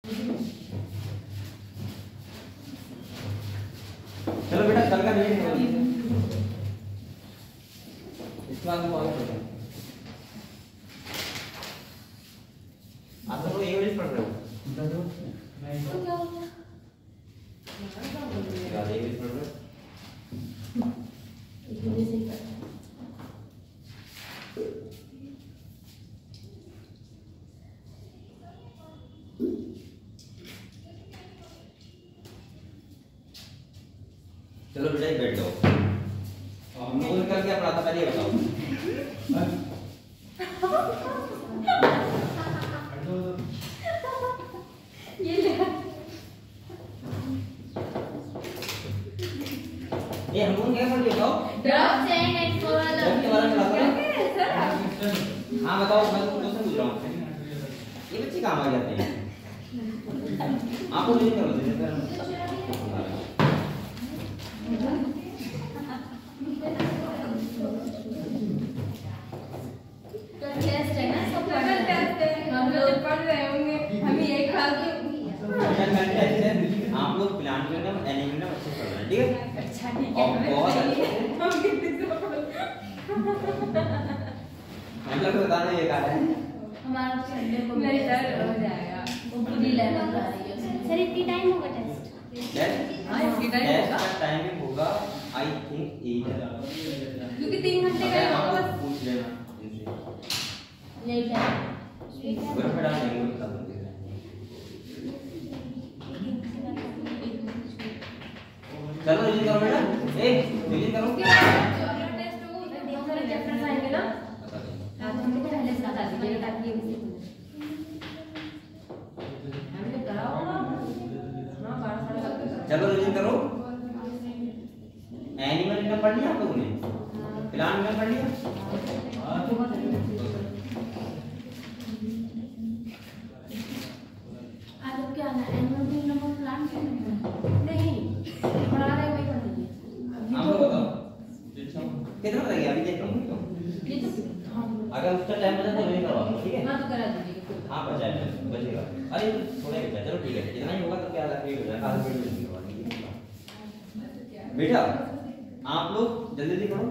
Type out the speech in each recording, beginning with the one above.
चलो बेटा कल का रिवीजन कर लीजिए। इसके बाद कॉल करते हैं। आप लोग इंग्लिश पढ़ रहे हो? नहीं तो क्या होगा? यार इंग्लिश पढ़ रहे हो? इंग्लिश ही पढ़। चलो बेटा बैठ जाओ। नोट कर क्या पढ़ा था पहले बताओ। ये ले ये हम लोग क्या पढ़ लिए बताओ। ड्रॉप चेन एंड फोर के बारे में पढ़ा था। हां बताओ मैं क्वेश्चन पूछ रहा हूं। ये बच्चे काम आ जाते हैं। आप लोग ये करो जैसे आप लोग प्लान करना एनिमे में अच्छे पढ़ रहे हैं ठीक है। अच्छा ठीक है बहुत अच्छे हम कितने से मतलब बताना ये कहा है हमारा संडे को मेरे सर हो जाएगा वो पूरी लेवल आ रही है सर। इतनी टाइम होगा टेस्ट हां इतनी टाइम होगा टाइमिंग होगा आई थिंक 8 क्योंकि 3 घंटे का होगा बस पूछ लेना इनसे यही है ग्रुप में डाल देंगे बता देंगे। चलो रिवीजन करो बेटा ए रिवीजन करो टेस्ट हो बहुत सारे चैप्टर्स आएंगे ना आप हमको पहले से बता दीजिए ताकि ये भी हमने कराओ ना 12 साल का। चलो रिवीजन करो। एनिमल में पढ़ लिया आप लोगों ने प्लान में पढ़ लिया हां तो आज क्या ना एनिमल में नंबर प्लान नहीं पढ़ा रहे वही पढ़ लीजिए। आप लोग बताओ कितना रह गया अभी देख लो ये तो अगर उसका टाइम बचा तो नहीं करवा ठीक है। हां तो करा दीजिए हां बचेगा अरे थोड़ा बचा चलो ठीक है इतना ही होगा तो क्या आधा पीरियड हो जाएगा आधा पीरियड नहीं करवा दीजिए बेटा। आप लोग जल्दी जल्दी पढ़ो।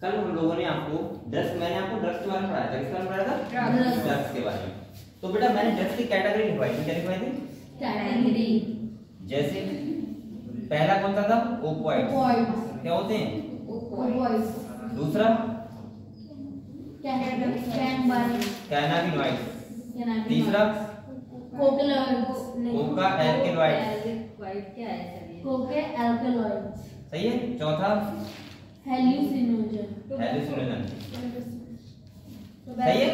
कल हम लोगों ने आपको मैंने आपको ड्रग्स के बारे में पढ़ाया था। किसके बारे में पढ़ाया था? ड्रग्स के बारे में। तो बेटा मैंने ड्रग्स की कैटेगरी लिखवाई थी। क्या लिखवाई थी? कैटेगरी। जैसे पहला कौन सा था? ओपियोइड्स। क्या होते हैं? ओपियोइड्स। दूसरा कैनाबिनॉइड्स। तीसरा कोका एल्कलॉइड्स। क्या है सर ये? कोका एल्कलॉइड्स सही है। चौथा हेलुसिनोजन सही है।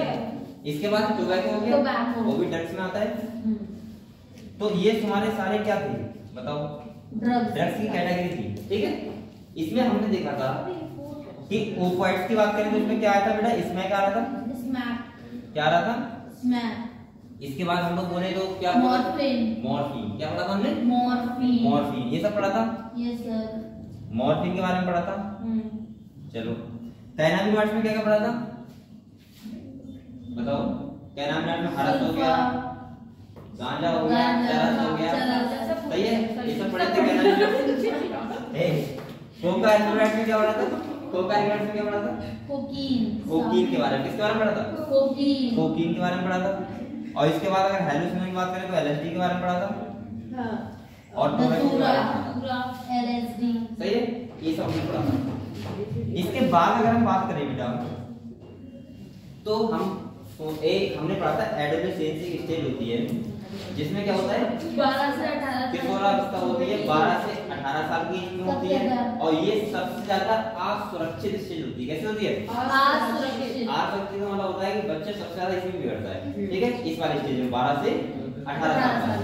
इसके बाद टोबैको हो गया वो भी ड्रग्स में आता है। तो ये तुम्हारे सारे क्या थे बताओ? ड्रग्स की कैटेगरी थी ठीक है। इसमें हमने देखा था कि ओपियोइड्स की बात करें तो इसमें क्या आया था बेटा? इसमें क्या आ रहा था? क्या आ रहा था? इसके बाद हम लोग बोले तो क्या मॉर्फिन क्या पढ़ा था हमने? मॉर्फिन ये सब पढ़ा था। यस सर मॉर्फिन के बारे में पढ़ा था। चलो कैनाबिनॉइड्स में क्या क्या पढ़ा था बताओ? कैनाबिनॉइड में हरस हो गया गांजा हो गया चरस हो गया सही है ये सब पढ़े थे कैनाबिनॉइड्स। कोका एल्कलॉइड में क्या पढ़ा था? कोका एल्कलॉइड में क्या पढ़ा था? कोकीन के बारे में। किसके बारे में पढ़ा था? कोकीन के बारे में पढ़ा था। और इसके बाद अगर हेलुसिनोजन की बात करें तो एलएसडी के बारे में पढ़ा था। हां और पूरा एलएसडी सही है ये सब हमने पढ़ा था। इसके बाद अगर हम बात करें बेटा तो हमने पढ़ा था एडोलेसेंस एक स्टेज होती है जिसमें क्या होता है 12 से 18 किशोरावस्था होती है। 12 से 18 साल की एज में होती है और ये सबसे ज्यादा असुरक्षित स्टेज होती है। कैसे होती है? असुरक्षित का मतलब होता है कि बच्चा सबसे ज्यादा इसमें बिगड़ता है ठीक है इस वाले स्टेज में 12 से 18 साल।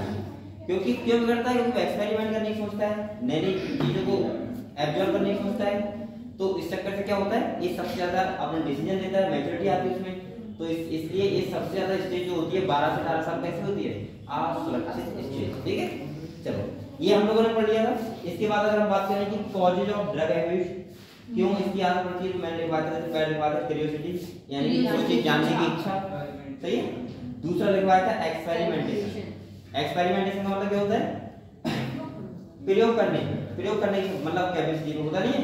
क्योंकि क्यों बिगड़ता है? क्योंकि एक्सपेरिमेंट करने की सोचता है नई नई चीजों को एब्जॉर्ब करने की सोचता है। तो इस चक्कर से क्या होता है ये सबसे ज्यादा अपना डिसीजन लेता है मैच्योरिटी आती है उसमें तो इसलिए ये सबसे ज्यादा स्टेज जो होती है 12 से 18 साल कैसे होती है, असुरक्षित स्टेज। ठीक है, चलो ये हम लोगों ने पढ़ लिया था। इसके बाद अगर हम बात करें कि कॉजेज ऑफ ड्रग एब्यूज, क्यों इसकी आदत पड़ती है, तो मैंने बात की थी पहले, बात है क्यूरियोसिटी यानी कि कुछ चीज जानने की इच्छा, सही है। दूसरा लिखवाया था एक्सपेरिमेंटेशन। एक्सपेरिमेंटेशन का मतलब क्या होता है, प्रयोग करने की मतलब कैपेसिटी होता नहीं है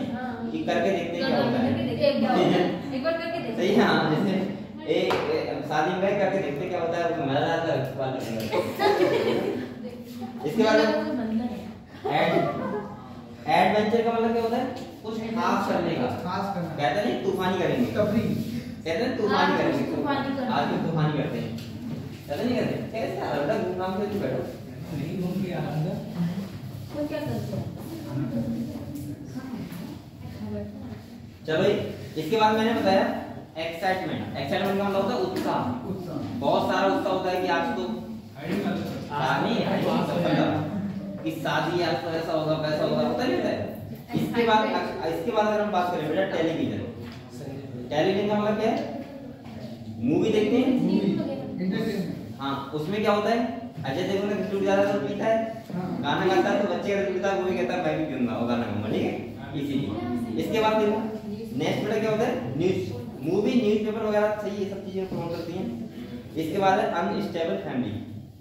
कि करके देखते हैं क्या होता है, एक बार करके देखते सही है। हाँ, जैसे एक शादी में करके देखते क्या होता है, मजा आता है। इसके बाद एडवेंचर का मतलब क्या होता है, कुछ खास करने का, कहते नहीं तूफानी करेंगे, कहते हैं तूफानी करेंगे, आज भी तूफानी करते हैं, कहते नहीं करते, कैसे अलग घूमनाम से बैठो नहीं घूम के आनंद वो क्या करते हैं। चलो इसके बाद मैंने बताया एक्साइटमेंट। एक्साइटमेंट का मतलब होता है उत्साह, बहुत सारा उत्साह होता है कि आज तो कि शादी आज तो ऐसा होगा वैसा होगा, होता नहीं है। इसके बाद अगर हम बात करें बेटा टेलीविजन। टेलीविजन का मतलब क्या है, मूवी देखते हैं। हाँ, उसमें क्या होता है, अजय देवगन का गिफ्ट ज्यादा तो पीता है, गाना गाता है तो बच्चे का पीता है, वो भी कहता है मैं भी पीऊंगा वो गाना गाऊंगा, ठीक है, इसीलिए। इसके बाद देखो नेक्स्ट बेटा क्या होता है, न्यूज, मूवी न्यूज़पेपर वगैरह सही ये सब चीजें प्रमोट करती हैं। इसके बाद है अनस्टेबल फैमिली,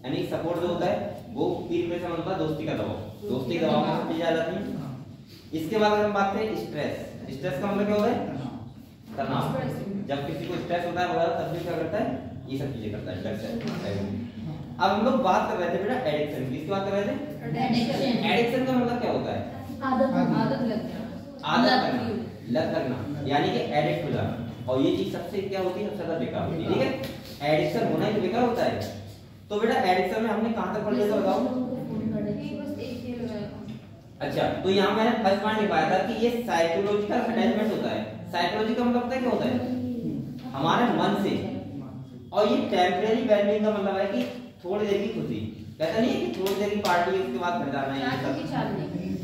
यानी सपोर्ट जो होता है वो पीर पे से मतलब दोस्ती का दबाव, दोस्ती के दबाव में सब चीजें आ जाती हैं। इसके बाद अगर हम बात करें स्ट्रेस, स्ट्रेस का मतलब क्या होता है, तनाव। जब किसी को स्ट्रेस होता है वगैरह तब भी क्या करता है, ये सब चीजें करता है, स्ट्रेस। अब हम लोग बात कर रहे थे बेटा एडिक्शन की, किसकी बात कर रहे थे, एडिक्शन का मतलब क्या होता है, आदत लगना, लत लगना, यानी कि एडिक्ट हो जाना। और ये चीज सबसे क्या होती है, सबसे ज्यादा बेकार होती है, ठीक है। एडिक्शन होना ही बेकार होता है। तो बेटा एडिक्शन में हमने कहां तक पढ़ लिया था बताओ। अच्छा, तो यहाँ मैंने फर्स्ट पॉइंट लिखवाया था कि ये साइकोलॉजिकल अटैचमेंट होता है। साइकोलॉजी का मतलब क्या होता है, हमारे मन से, और ये टेम्परेरी वेलबीइंग का मतलब है कि थोड़ी देर की खुशी, कहता नहीं है कि थोड़ी देर की पार्टी है उसके बाद घर जाना है,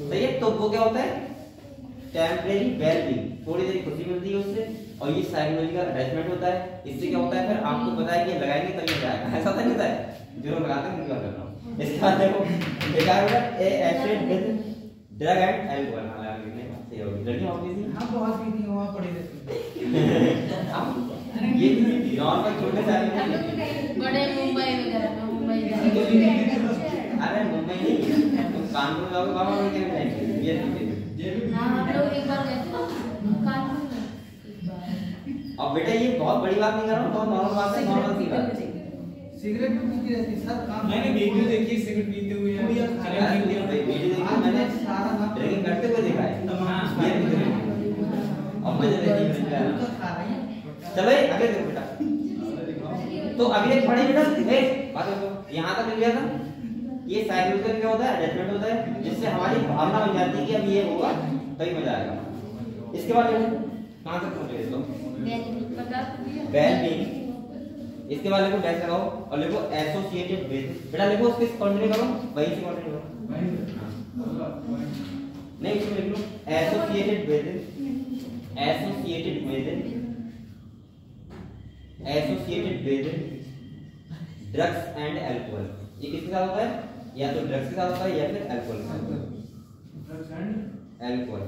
सही है। तो वो क्या होता है, टेम्परेरी वेलबीइंग, थोड़ी देर खुशी मिलती है उससे, और ये साइकोलॉजिकल अटैचमेंट होता है। इससे क्या होता है, फिर आपको पता है कि लगाएंगे तभी मजा आएगा, ऐसा नहीं होता है जो लगाते हैं उनकी बात कर रहा हूं। इसके बाद देखो बेकार होगा a acid with drug and alcohol, हां लिखने का सही होगी, लड़कियां ऑब्वियसली हां बहुत पीती हैं, वहां पड़ी रहती हैं। ये नॉर्मल छोटे से बड़े मुंबई वगैरह में, मुंबई अरे मुंबई नहीं, तुम कानपुर जाओगे बाबा में क्या जाएंगे, ये हां हम लोग एक बार गए थे कानपुर में। अब बेटा ये बहुत बड़ी बात नहीं कर रहा हूं, बहुत नॉर्मल बात है, नॉर्मल सी बात। सिगरेट भी पीती रहती है सर, काम मैंने वीडियो देखी सिगरेट पीते हुए, वीडियो देखी मैंने, ड्रिंकिंग करते हुए देखा है, ये अब मजे लेती है। चलो आगे देखो बेटा, तो अभी एक पढ़े बेटा, ए बात करो, यहां तक मिल गया था। ये साइकोलॉजिकल क्या होता है, अटैचमेंट होता है, जिससे हमारी भावना बन जाती है कि अब ये होगा तभी मजा आएगा। इसके बाद कहां तक पहुंचे इसको, वेलबीइंग। इसके बाद लिखो डैश लगाओ और लिखो एसोसिएटेड विद, बेटा लिखो उसके कंटिन्यू करो, वहीं से कंटिन्यू करो, नहीं इसमें लिख लो associated with, associated with, associated with drugs and alcohol. ये किसके साथ होता है, या तो ड्रग्स के साथ होता है या फिर अल्कोहल के साथ होता है, ड्रग्स एंड अल्कोहल।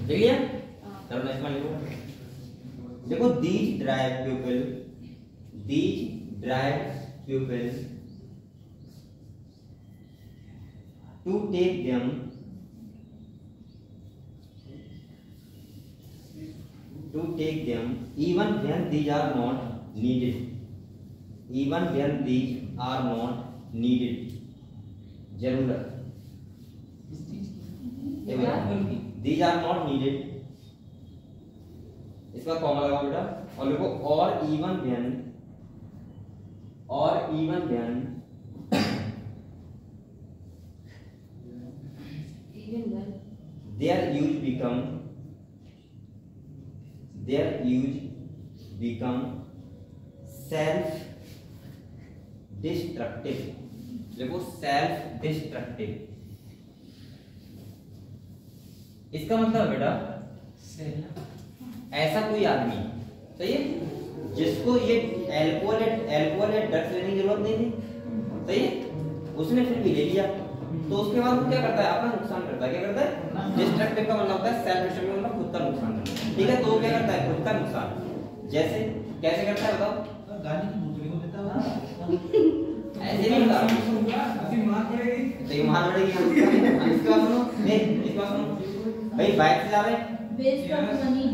देख लिया, चलो नेक्स्ट वन लिखो, देखो these drive people, these drive people to take them even when these are not needed, even when these are not needed, जरूरत, these are not needed, इसका कॉमा लगाओ बेटा और लिखो और even when their use become self destructive, देखो self destructive, इसका मतलब बेटा ऐसा कोई आदमी, सही है, जिसको ये अल्कोहल या ड्रग्स लेने की जरूरत नहीं थी, सही है, उसने फिर भी ले लिया, तो उसके बाद वो क्या करता है, अपना नुकसान करता है। क्या करता है? डिस्ट्रक्टिव का मतलब होता है सेल्फ डिस्ट्रक्टिव, मतलब खुद का नुकसान करना, ठीक है। तो वो क्या करता है? खुद का नुकसान। जैसे कैसे करता है बताओ? गाली की बोतल को देता है ऐसे नहीं होता, अभी मार पड़ेगी तो ये मार पड़ेगी। इसके बाद सुनो, इसके बाद सुनो भाई, बाइक से जा रहे हैं,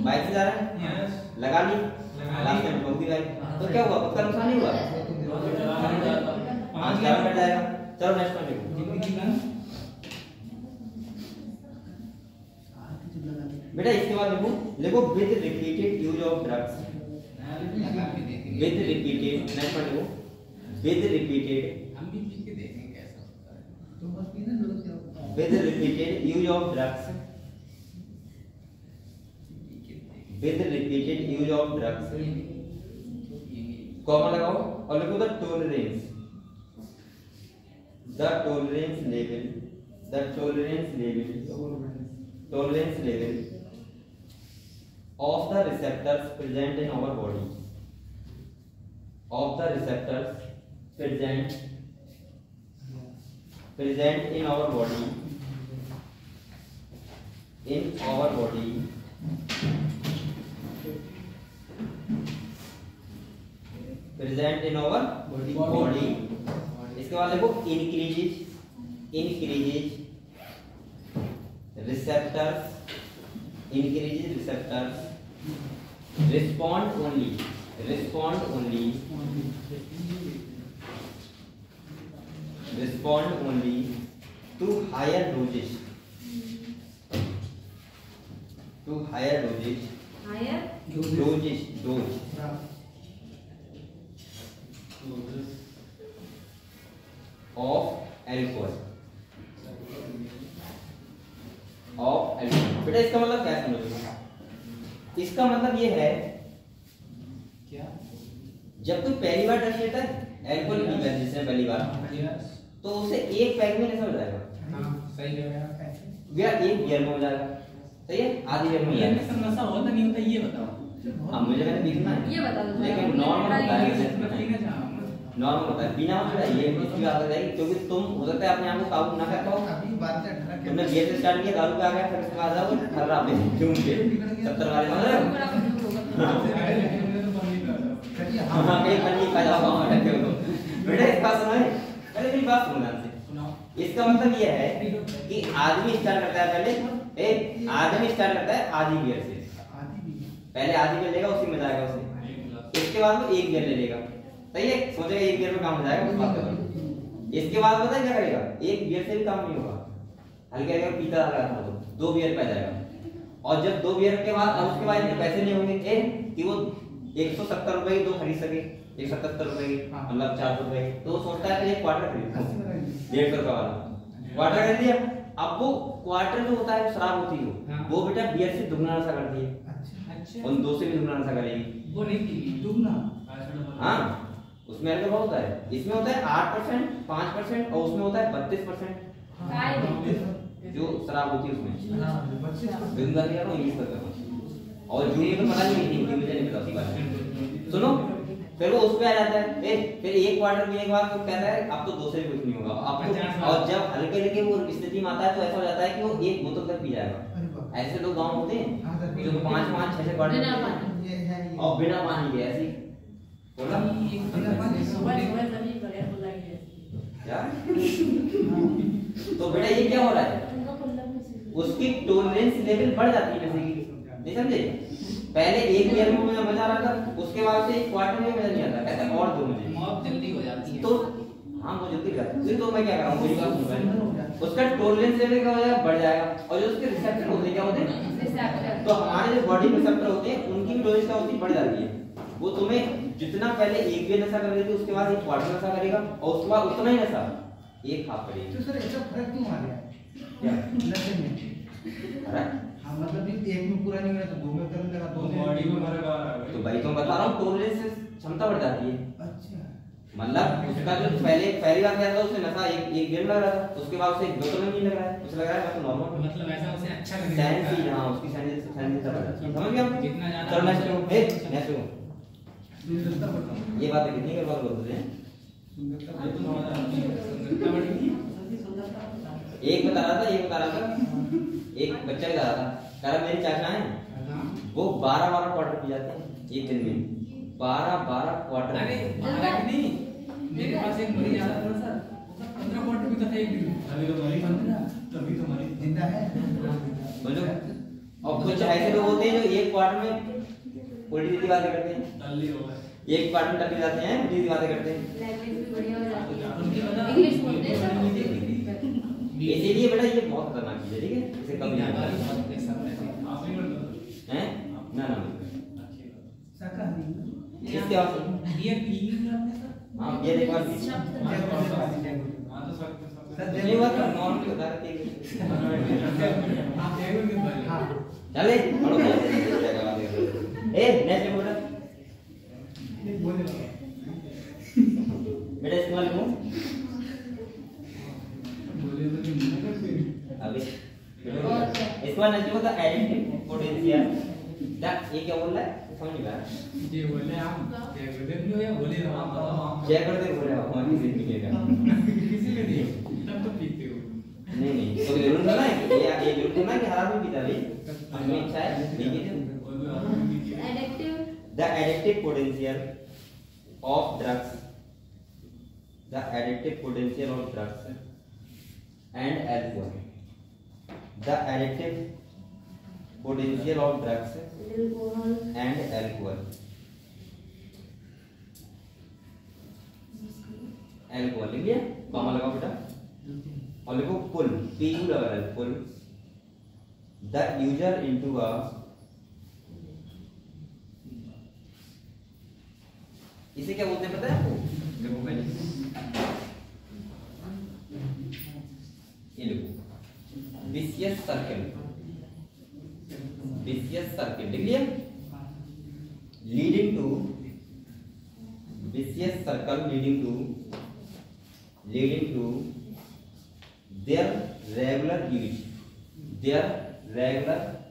बाइक से जा रहे हैं, लगा ली, लास्ट में ठोक दी बाइक, तो क्या हुआ? खुद का नुकसान नहीं हुआ? हाँ, चालान कट जाएगा। चलो नेक्स्ट वन देखो बेटा, इसके बाद लिखो with repeated use of drugs, with repeated, next one लिखो विद रिपीटेड, हम भी पी के देखेंगे कैसा होता है। तो बस पीना लोग क्या with repeated use of drugs, with repeated use of drugs, comma लगाओ और लिखो the tolerance, the tolerance level, the tolerance level, tolerance level of the receptors present in our body, of the receptors present in our body, in our body, present in our body, इसके बाद देखो increases receptors, increases receptors respond only to higher doses, dose of alcohol, बेटा इसका मतलब क्या समझोगे? इसका मतलब ये है, क्या? जब कोई पहली बार ड्रग्स लेता है, अल्कोहल पीता है जिसने पहली बार, तो उसे एक पैक में नशा हो जाएगा। हाँ, सही कह रहे हैं आप। या एक बियर में हो जाएगा, सही है, आधी बियर में हो ये जाएगा। में नशा होता नहीं होता, ये बताओ। अब मुझे मैंने पीना है, ये बता दो, लेकिन नॉर्मल होता है, बताइएगा जहाँ नॉर्मल होता है, बिना मतलब ये इसकी बात हो जाएगी, क्योंकि तुम हो सकता है अपने आप को काबू ना कर पाओ। अभी बात है ढरा के तुमने बियर से स्टार्ट किया, दारू पे आ गया, फिर उसके बाद आओ खर्रा पे क्यों के 70 वाले समझ रहे हो? चलिए हाँ, कहीं पन्नी खा जाओ वहां अटके हो तो। बेटा इस बात सुनो, पहले मेरी बात सुनो ध्यान से। इसका मतलब ये है कि आदमी स्टार्ट करता है पहले, आदमी स्टार्ट करता है आधी बियर से, पहले आधी बियर लेगा, उसी में जाएगा उसे, इसके बाद वो एक बियर ले लेगा, सही है, सोचेगा एक बियर में काम हो जाएगा, उस बात करो। इसके बाद पता है क्या करेगा? एक बियर से भी काम नहीं होगा, हल्के हल्के पीता रहेगा, तो 2 बियर पे जाएगा, और जब 2 बियर के बाद अब उसके बाद इतने पैसे नहीं होंगे कि वो 170 रुपए की दो खरीद सके, 177 रुपए की, मतलब 400 रुपए की, तो वो सोचता है कि एक क्वार्टर खरीद 150 रुपए वाला क्वार्टर खरीद लिया। अब वो क्वार्टर जो होता है शराब होती है, वो बेटा बियर से दुगना नशा करती है, अच्छा उन 2 से भी दुगना नशा करेगी, वो नहीं पी दुगना। हाँ, उसमें अल्कोहल होता है, इसमें होता है 8%, 5%, और उसमें होता है 32%, जो शराब होती है उसमें। बिंदा दिया इंग्लिश पर, और जूनियर को पता नहीं, हिंदी मुझे नहीं पता उसकी बात। सुनो, फिर वो उस पे आ जाता है, फिर एक क्वार्टर पीने के बाद वो कहता है अब तो 2 से भी कुछ नहीं होगा अब तो, और जब हल्के हल्के वो स्थिति में आता है तो ऐसा हो जाता है कि वो एक बोतल तक पी जाएगा। ऐसे लोग गांव होते हैं जो 5-5, 6-6 क्वार्टर बिना पानी, ये है ये। और बिना पानी के ऐसे बोला क्या? तो बेटा ये क्या हो रहा है? उसकी टॉलरेंस लेवल बढ़ जाती है नशे की, नहीं समझे? पहले एक बियर में मुझे मजा आ रहा था, उसके बाद से एक क्वार्टर में मजा नहीं आता, कहता और दो मुझे, मौत जल्दी हो जाती है। तो हाँ वो जल्दी हो जाती है, तो मैं क्या कर रहा हूँ, मेरी बात सुन पहले, उसका टॉलरेंस लेवल क्या हो जाएगा? बढ़ जाएगा, और जो उसके रिसेप्टर होते हैं क्या होते हैं, तो हमारे जो बॉडी में रिसेप्टर होते हैं उनकी भी डोज क्या होती है? बढ़ जाती है। वो तुम्हें जितना पहले एक बियर नशा कर रहे थे, उसके बाद एक क्वार्टर नशा करेगा, और उसके बाद उतना ही नशा एक हाफ करेगी। तो सर ऐसा फर्क क्यों आ गया क्या नशे में? अरे हाँ मतलब एक में पूरा नहीं हुआ तो 2 में करने लगा, 2 में बॉडी में फर्क आ रहा है। तो भाई तो बता रहा हूँ, टॉलरेंस क्षमता बढ़ जाती है। अच्छा मतलब उसका जो पहली बार गया था उससे नशा एक डेढ़ लग रहा था, उसके बाद उसे 2 नहीं लग रहा है, उसे लग रहा है मतलब नॉर्मल, मतलब ऐसा उसे अच्छा लगने सैंड लगता सी, है। हाँ उसकी सैंड सा लगा, समझ गया आप? जितना ज्यादा चलो नेक्स्ट को सुंदरता बताओ। ये बात कितनी बार बोलते हैं? सुंदरता बढ़ेगी। एक बता रहा था एक बच्चा बता रहा था, कह रहा मेरी चाचा है हाँ। वो 12 क्वार्टर पी जाते हैं एक दिन में, 12 क्वार्टर। अरे महाराज नहीं, मेरे पास एक मरीज आया था सर, उसका 15 क्वार्टर पीता था एक दिन में। अभी तो मरी 15, तभी तो मरी जिंदा है। समझो, और कुछ ऐसे लोग होते हैं जो एक क्वार्टर में उल्टी सीधी बातें करते हैं, एक क्वार्टर में टपी जाते हैं, उल्टी सीधी बातें करते हैं। लैंग्वेज भी बढ़िया हो जाती है। उनकी वजह इंग्लिश बोलते हैं सब। इसीलिए बेटा ये बहुत खतरनाक चीज है, ठीक है, इसे कभी नहीं करना है ना ना शाकाहारी इसके बाद ये पी आपने सर? हाँ ये देखो सर ये बात नॉर्मली बता रहे थे। आप देखो किस बारे हाँ चले पढ़ो ए नेक्स्ट बोला बोले बेटा इसके बाद लिखूं अभी इसके बाद नेक्स्ट होता है एडिटिव पोटेंशियल। ये क्या बोल रहा है समझ नहीं आया, ये बोले आप क्या बोले नहीं या बोले ना आप चेक करते बोल रहे हो हमारी किसी मिलेगा किसी ने नहीं तब तो पीते हो। नहीं तो जरूर ना है ये जरूर ना कि हर आदमी पीता भाई, हमें इच्छा है लेकिन addictive the addictive potential of drugs and alcohol, the addictive potential of drugs and alcohol लिख लिया, कॉमा लगाओ बेटा और लिखो पुल, PU लगा रहा है पुल the user into a, इसे क्या बोलते हैं पता है आपको? देखो पहले ये लिखो विशियस सर्कल लिख लिया, leading to vicious circle leading to their regular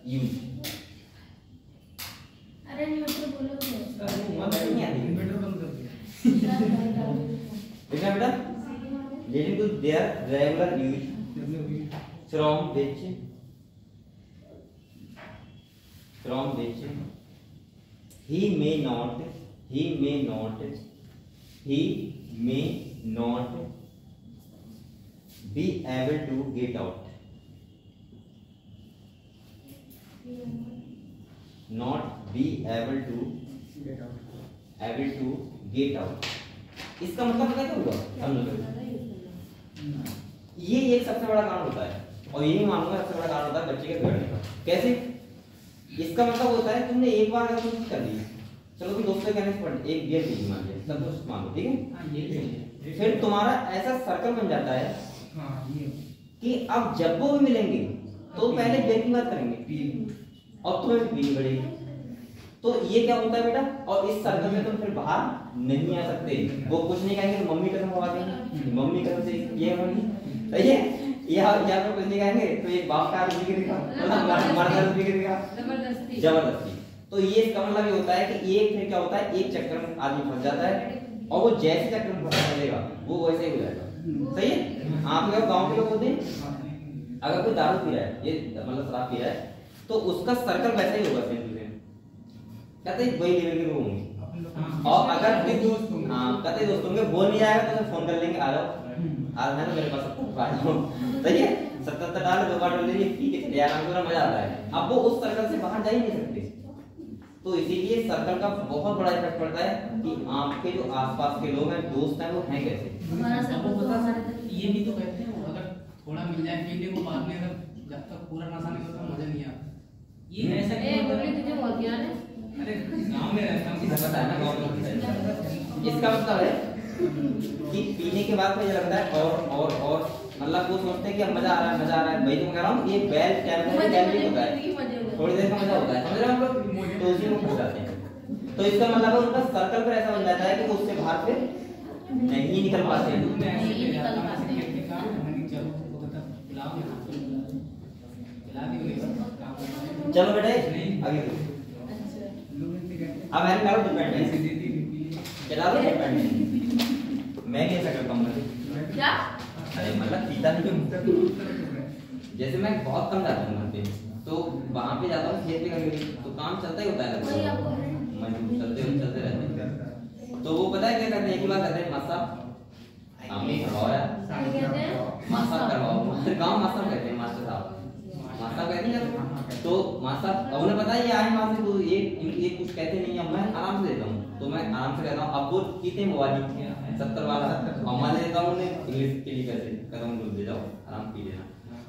use अरे न्यूट्रल बोलो नहीं आती इन्वर्टर बंद कर दिया। देखा बेटा leading to their regular use from which he may not be able to get out, not be able to get out। इसका मतलब क्या हुआ समझ लो, ये एक सबसे बड़ा कारण होता है और यही मानूंगा सबसे बड़ा कारण होता है बच्चे के बिगड़ने का। कैसे? इसका मतलब होता है तुमने एक बार अगर कुछ कर लिया, चलो तुम दोस्तों के कहने से पढ़ एक बियर पी मान लिया, सब कुछ मान लो ठीक है, हां ये भी है। फिर तुम्हारा ऐसा सर्कल बन जाता है हाँ ये कि अब जब वो भी मिलेंगे तो पहले बियर की बात करेंगे और तुम्हें भी पीनी पड़ेगी। तो ये क्या होता है बेटा, और इस सर्कल में तुम फिर बाहर नहीं आ सकते। वो कुछ नहीं कहेंगे तो मम्मी कसम खवा देंगे, मम्मी कसम से ये होगी सही है, या फिर कुछ नहीं कहेंगे तो एक बाप का आदमी गिरेगा, मर्द आदमी गिरेगा जबरदस्ती। तो ये इसका मतलब ये होता है कि एक फिर क्या होता है, एक चक्कर में आदमी फंस जाता है और वो जैसे चक्कर में फंसेगा वो वैसे ही हो जाएगा। सही है? आप लोग गांव के लोग होते हैं, अगर कोई दारू पी रहा है, ये मतलब शराब पी रहा है, तो उसका सर्कल वैसे ही होगा सेम टू सेम, कहते हैं वही लेवल के लोग होंगे। और अगर कोई दोस्त होंगे, हाँ कहते दोस्त होंगे, बोल नहीं आएगा तो फोन कर लेंगे, आ जाओ आज है ना मेरे पास सब आ जाओ। सही है? 70 डाल 2 बार ले पी के चले आराम से, मजा आता है। अब वो उस सर्कल से बाहर जा ही नहीं सकते। तो इसीलिए सर्कल का बहुत बड़ा इफेक्ट पड़ता है कि आपके जो आसपास के लोग हैं, दोस्त हैं, वो हैं कैसे। हमारा सब आपको पता हमारे सर ये भी तो कहते हैं अगर थोड़ा मिल जाए पीने को बाद में, अगर जब तक पूरा नशा नहीं होता मजा नहीं आता। ये ऐसा ए क्यों होता बोले है? तुझे बहुत ज्ञान है। अरे गांव में रहता हूं, इसे पता है ना गाँव में। इसका मतलब है कि पीने के बाद मुझे लगता है और मतलब वो सोचते हैं कि अब मजा आ रहा है। भाई तो कह रहा हूँ ये वेल कैलोरी होता है, थोड़ी देर का मजा होता है, समझ रहे हो हम लोग, तो उसी में फंस जाते हैं। तो इसका मतलब है उनका सर्कल पर ऐसा बन जाता है कि उससे बाहर फिर नहीं निकल पाते हैं। में ऐसे नहीं ले निकल जाता पाते है हैं। कि काम नहीं चलो वो कहता बुलाओ ना बुला दी नहीं काम करना चलो बेटे नहीं। आगे अच्छा लोग इनसे कहते हैं अब मैंने कहा डिपेंडेंस ऐसे देती है चला लो डिपेंडेंस। मैं कैसा करता हूँ मतलब क्या अरे मतलब सीधा नहीं उत्तर उत्तर हो गए जैसे मैं बहुत कम जाता हूँ घर पे तो वहाँ पे जाता हूँ खेत पे कभी तो काम चलता ही होता है वही लगभग आपको मजबूर चलते रहते हैं। तो वो पता है क्या करते हैं एक बार करते हैं मासा काम नहीं करवाओ यार क्या कहते हैं मासा करवाओ गाँव मासा कहते हैं मास्टर साहब मासा कहते हैं तो मासा अब उन्हें पता है ये आए वहाँ से तो ये कुछ कहते नहीं है मैं आराम से देता हूँ तो मैं आराम से कहता हूँ अब वो कितने मोबाइल 70 वाला अम्मा ने देता हूँ उन्हें इंग्लिश के लिए कैसे कहता हूँ दूध दे जाओ आराम पी लेना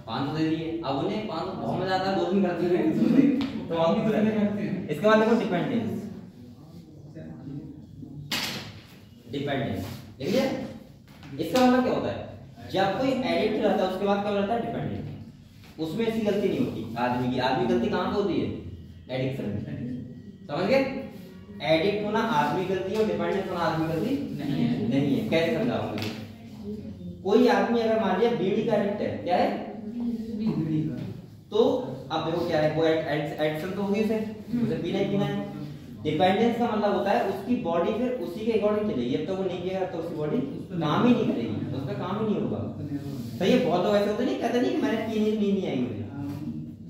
500 दे दिए अब उन्हें 500 बहुत मजा आता है 2 दिन करते हुए तो हम भी करते हैं। इसके बाद देखो डिपेंडेंस डिपेंडेंस देखिए इसका मतलब क्या होता है जब कोई एडिक्ट रहता है उसके बाद क्या रहता है डिपेंडेंट उसमें ऐसी गलती नहीं होती आदमी की गलती कहाँ पे होती है एडिक्शन में समझ गए एडिक्ट होना आदमी गलती है और डिपेंडेंट होना आदमी गलती नहीं है कैसे समझाऊंगा कोई आदमी अगर मान लिया बीड़ी का एडिक्ट है क्या है तो अब देखो क्या है वो एडिक्शन तो होगी उसे पीना ही पीना है डिपेंडेंस का मतलब होता है उसकी बॉडी फिर उसी के अकॉर्डिंग चलेगी जब तक वो नहीं किएगा तो उसकी बॉडी काम ही नहीं करेगी उसका काम ही नहीं होगा सही है बहुत लोग ऐसे होते नहीं कहते नहीं कि मैंने पीने नींद नहीं आई मुझे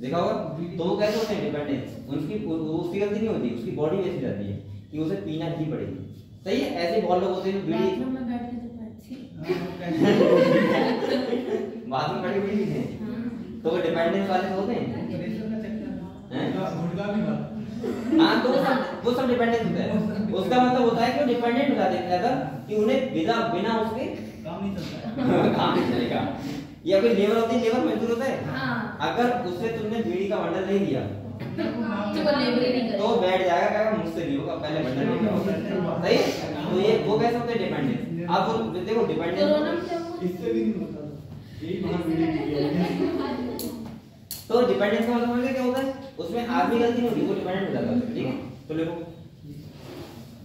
देखा होगा तो वो कैसे होते हैं डिपेंडेंस उसकी गलती नहीं होती उसकी बॉडी वैसी रहती है कि उसे पीना ही पड़ेगी सही है ऐसे बहुत लोग होते हैं जो बीड़ी बाथरूम में बैठ के तो पढ़ती बाद में बड़ी बीड़ी पीते हैं तो वो डिपेंडेंस वाले होते हैं हाँ तो वो सब डिपेंडेंस होता है उसका मतलब होता है कि वो डिपेंडेंट हो जाते हैं अगर कि उन्हें बिना उसके काम नहीं चलता काम नहीं चलेगा या कोई लेबर होती है लेबर मजदूर होता है हाँ अगर उससे तुमने बीड़ी का बंडल नहीं दिया तो वो लेबर ही नहीं तो करेगा बैठ जाएगा कहेगा मुझसे नहीं होगा पहले बंडल नहीं दिया सही है तो ये वो कैसे होते हैं डिपेंडेंस अब वो देखो कोरोना में डिपेंडेंस क्या हुआ इससे भी नहीं होता यही महावीर तो डिपेंडेंस का मतलब क्या होता है उसमें आदमी गलती नहीं होती वो डिपेंडेंट हो जाता है ठीक है तो देखो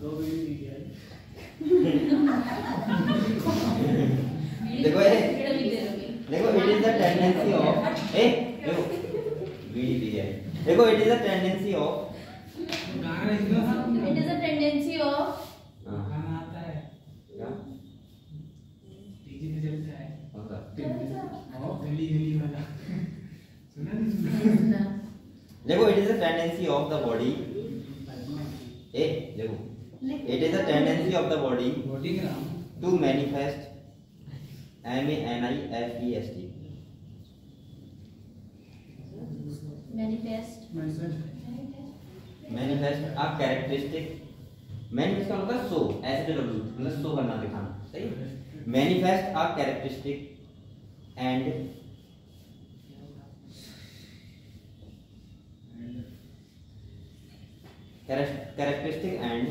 दो बीड़ी पी देखो ये देखो it is the tendency of ए देखो बीड़ी पी है देखो it is the tendency of गाना इसका it is a tendency of गाना आता है क्या डीजे पे चलता है होता और गली गली वाला सुना नहीं सुना देखो it is the tendency of the body ए देखो it is the tendency of the body body का नाम to manifest manifest manifest a characteristic manifest का मतलब शो ऐसे मतलब शो करना दिखाना सही manifest a characteristic and characteristic and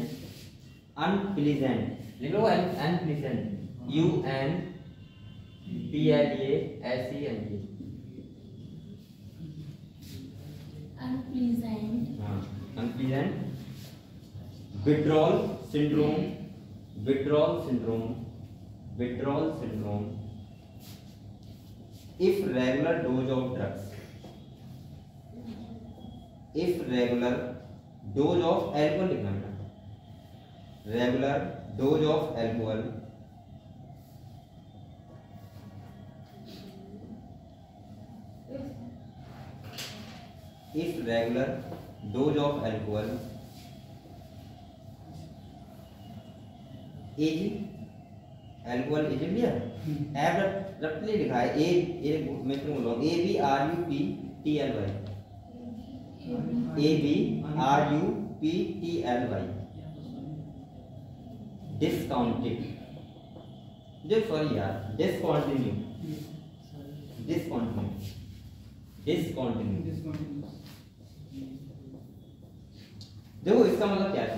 unpleasant लिख लो unpleasant UNPLEASENT unpleasant unpleasant withdrawal syndrome if regular dose of drugs if regular dose of alcohol लिखना बेटा regular dose of alcohol if regular dose of alcohol is alcohol is लिया app रटली लिखा है ए मैं तुमको बोल रहा हूँ ABRUPTLY discounted जो सॉरी यार discontinue देखो इसका मतलब क्या है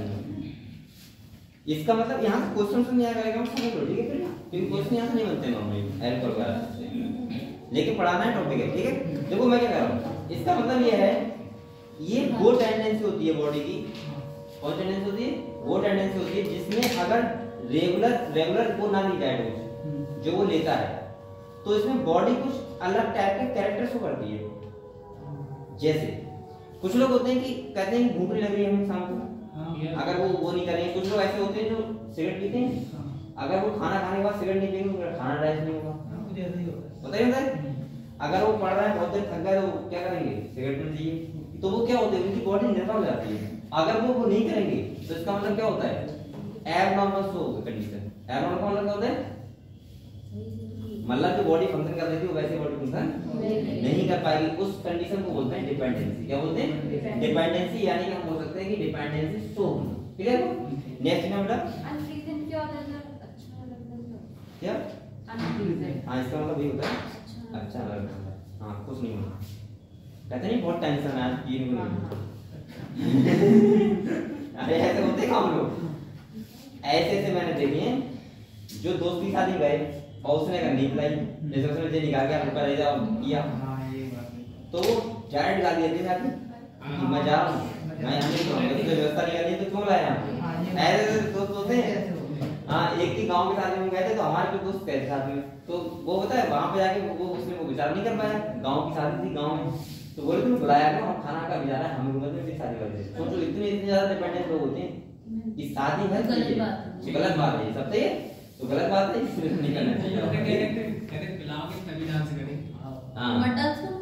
इसका मतलब यहाँ से क्वेश्चन से नहीं आएगा हम समझ लो ठीक है फिर क्योंकि क्वेश्चन यहाँ से नहीं बनते नॉर्मली अल्कोहल वगैरह से लेकिन पढ़ाना है टॉपिक है ठीक है देखो मैं क्या कह रहा हूँ इसका मतलब ये है ये वो टेंडेंसी होती है बॉडी की कौन टेंडेंसी होती है वो टेंडेंसी होती है जिसमें अगर रेगुलर वो ना ली जाए डोज जो वो लेता है, तो इसमें बॉडी कुछ अलग टाइप के कैरेक्टर शो करती है। जैसे कुछ लोग होते हैं कि कहते हैं भूख नहीं लग रही है हमें शाम को, अगर वो नहीं करेंगे। कुछ लोग ऐसे होते हैं जो सिगरेट पीते हैं, अगर वो खाना खाने के बाद सिगरेट नहीं पिएंगे तो खाना डाइजेस्ट नहीं होगा, पता ही होता है। अगर वो पढ़ रहा है बहुत देर थक गया तो क्या करेंगे, सिगरेट पीना चाहिए, तो वो क्या होते हैं उनकी बॉडी निर्भर हो जाती है। अगर वो नहीं करेंगे तो इसका मतलब क्या होता है, एबनॉर्मल शो कंडीशन। एबनॉर्मल का मतलब क्या होता है, मतलब जो बॉडी फंक्शन कर रही थी वो वैसे बॉडी फंक्शन नहीं कर पाएगी, उस कंडीशन को बोलते हैं डिपेंडेंसी। क्या बोलते हैं, डिपेंडेंसी। यानी कि हम बोल सकते हैं कि डिपेंडेंसी शो होना। ठीक है, नेक्स्ट में बेटा अनप्लीजेंट क्या होता है, अच्छा लगता है क्या, अनप्लीजेंट। हाँ इसका मतलब ये होता है अच्छा लगता है, हाँ खुश नहीं होना, कहते नहीं बहुत टेंशन है आज ये नहीं। अरे ऐसे होते हैं हम लोग, ऐसे मैंने देखे हैं जो दोस्त की शादी गए और उसने अगर नींद लाई, जैसे उसने मुझे निकाल के रुपया ले जाओ किया, तो वो डायरेक्ट गा देते थे कि मैं जा रहा हूँ, मैं यहाँ नहीं करूँगा, तो व्यवस्था नहीं करनी तो क्यों लाया। ऐसे दोस्त होते हैं। हाँ, एक की गांव के शादी में गए थे तो हमारे कुछ दोस्त गए शादी में, तो वो होता है वहां पे जाके वो उसने वो विचार नहीं कर पाया, गांव की शादी थी गांव में, तो बोले तुम बुलाया करो, हम खाना का विचार है, हम उम्र में शादी कर देते। सोचो इतने ज्यादा डिपेंडेंट लोग होते हैं कि शादी है गलत बात है, सब सही है तो गलत बात है, इसलिए नहीं करना चाहिए। कहते पिलाओ के तभी डांस करें। हां मत डांस करो।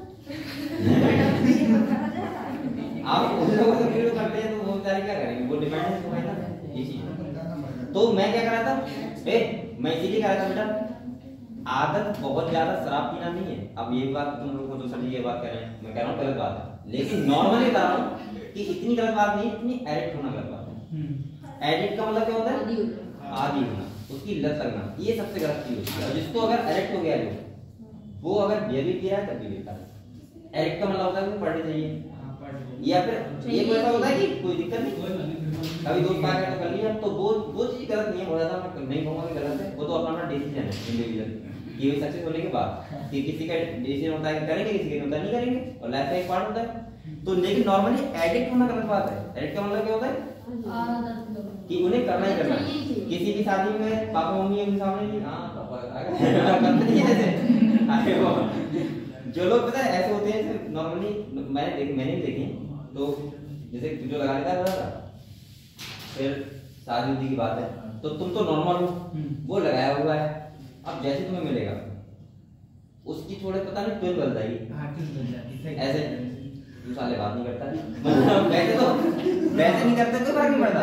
आप उन लोगों को वीडियो करते हैं तो वो बेचारे क्या करेंगे, वो डिपेंडेंस हो गए ना ये चीज। तो मैं क्या कर रहा था, मैं इसीलिए कह रहा था बेटा आदत बहुत ज्यादा शराब पीना नहीं है। अब ये बात तुम लोगों को तो समझिए, ये बात कह रहे हैं, मैं कह रहा हूँ गलत बात है, लेकिन नॉर्मली बता रहा हूँ कि इतनी गलत बात नहीं, इतनी एडिक्ट होना गलत बात है। एडिक्ट का मतलब क्या होता है, आदी होना, उसकी लत लगना, ये सबसे गलत चीज होती है। और जिसको अगर एडिक्ट हो गया जो, वो अगर बियर भी पिया है तब भी लेता है। एडिक्ट का मतलब होता है कि पढ़ने चाहिए, या फिर ये कोई ऐसा होता है कि कोई दिक्कत नहीं, कभी दोस्त आ गया तो कर लिया, तो वो चीज गलत नहीं है, हो जाता मैं नहीं कहूंगा कि गलत है, वो तो अपना डिसीजन है इंडिविजुअल। ये भी सक्सेस होने के बाद कि किसी का डिसीजन होता है कि करेंगे, किसी का होता है नहीं करेंगे, और लाइफ का एक पार्ट होता है। तो लेकिन नॉर्मली एडिक्ट होना गलत बात है। एडिक्ट का मतलब क्या होता है कि उन्हें करना ही करना है। किसी की शादी में पापा मम्मी उनके सामने नहीं, हां पापा करते नहीं ऐसे, अरे वो जो लोग पता है ऐसे होते हैं नॉर्मली, मैंने भी देखे। तो जैसे जो लगा लेता था, फिर शादी की बात है तो तुम तो नॉर्मल हो, वो लगाया हुआ है, अब जैसे तुम्हें मिलेगा उसकी थोड़े पता नहीं ट्विन बन जाएगी, ऐसे तू साले बात नहीं करता वैसे तो वैसे नहीं करते तो फर्क नहीं पड़ता,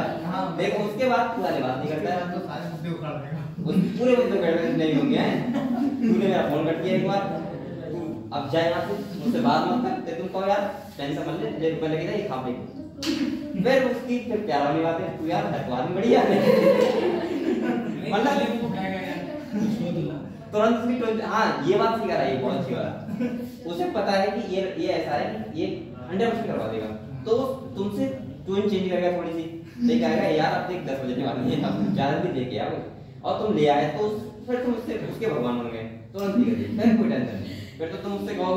देखो उसके बाद तू साले बात नहीं करता है तो सारे मुद्दे उखाड़ देगा, उस पूरे मुद्दे उखाड़ नहीं होंगे। तूने मेरा फोन कर दिया एक बार, अब जाए यहाँ से मुझसे बात मत कर, तुम कहो यार टेंशन मत ले, ₹1 लगेगा ये खा ले, फिर उसकी फिर प्यार वाली बात है, तू यार हटवानी बढ़िया है मतलब वो कहेगा यार तुरंत उसकी टोन। हाँ ये बात सिखा रहा है, ये बहुत अच्छी बात। उसे पता है कि ये ऐसा है कि ये 100% करवा देगा, तो तुमसे टोन चेंज करेगा थोड़ी सी, तो कहेगा यार अब देख 10 बजे वाली है, अब ज्यादा भी लेके आओ, और तुम ले आए तो फिर तुम उससे उसके भगवान बन गए, तुरंत ठीक है, फिर कोई टेंशन नहीं। फिर तो तुम उससे कहो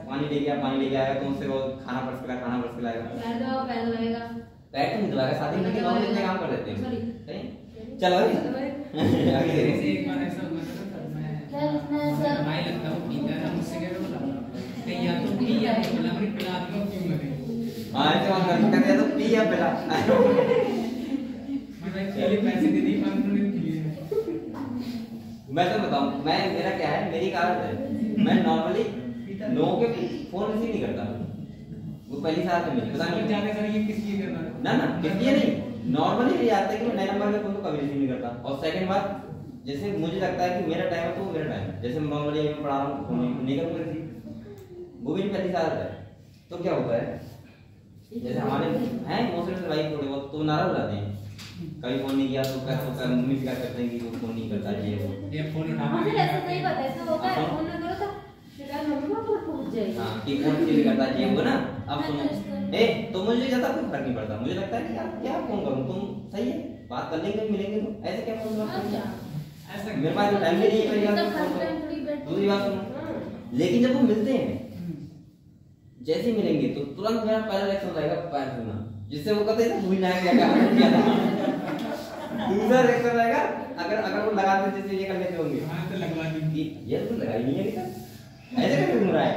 पानी ले गया, तुम उससे कहो खाना परस के लाएगा, पैर लगेगा, पैर तो नहीं दबाएगा, शादी में गाँव में इतने काम कर देते हैं। चलो आगे एक बार ऐसा हुआ था, मैं भाई लगता हूँ पीता है, मुझसे कह रहा था या तो पी या नहीं, बोला मेरी पिला दो क्यों मरे। हाँ ऐसे बात कर दिया तो पी या पिला, मैं पहले पैसे दे दी 500 नहीं दिए। मैं तो बताऊं, मेरा क्या है, मेरी आदत है, मैं नॉर्मली लोगों के फोन रिसीव नहीं करता, वो पहली साथ में पता नहीं जाने सर ये किस लिए करना ना किस लिए नहीं, नॉर्मली ये आता है कि मैं नए नंबर पे फोन तो कभी रिसीव नहीं करता। और सेकंड बात, जैसे मुझे लगता है कि मेरा टाइम है तो मेरा टाइम है, जैसे नॉर्मली मैं पढ़ा रहा हूँ फोन नहीं करूँगा रिसीव, वो भी पहली साथ है। तो क्या होता है, जैसे हमारे हैं मोस्टली से भाई थोड़े बहुत तो नाराज हो जाते हैं, कभी फोन नहीं किया तो क्या मम्मी शिकायत करते हैं कि वो फोन नहीं करता, ये फोन उठा हाँ फिर ऐसा सही बात है, ऐसा होता है, फोन ना करो तो शिकायत मम्मी को पहुंच जाएगी। हाँ कि फोन नहीं करता ये वो ना। अब सुनो तो मुझे ज्यादा कोई फर्क नहीं पड़ता, मुझे लगता है कि यार क्या फोन करूं, तुम सही है बात कर लेंगे मिलेंगे तो ऐसे क्या फोन करूं, ऐसा मेरे पास टाइम भी नहीं है पहली बात। दूसरी बात सुनो, लेकिन जब वो मिलते हैं जैसे ही मिलेंगे तो तुरंत मेरा पहला रिएक्शन रहेगा पैर छूना, जिससे वो कहते हैं भूल ना क्या दूसरा रिएक्शन रहेगा अगर अगर वो लगा देते जैसे ये कर लेते होंगे। हाँ तो लगवा दी। ये तो लगाई नहीं है अभी तक। ऐसे कैसे घूम रहा है?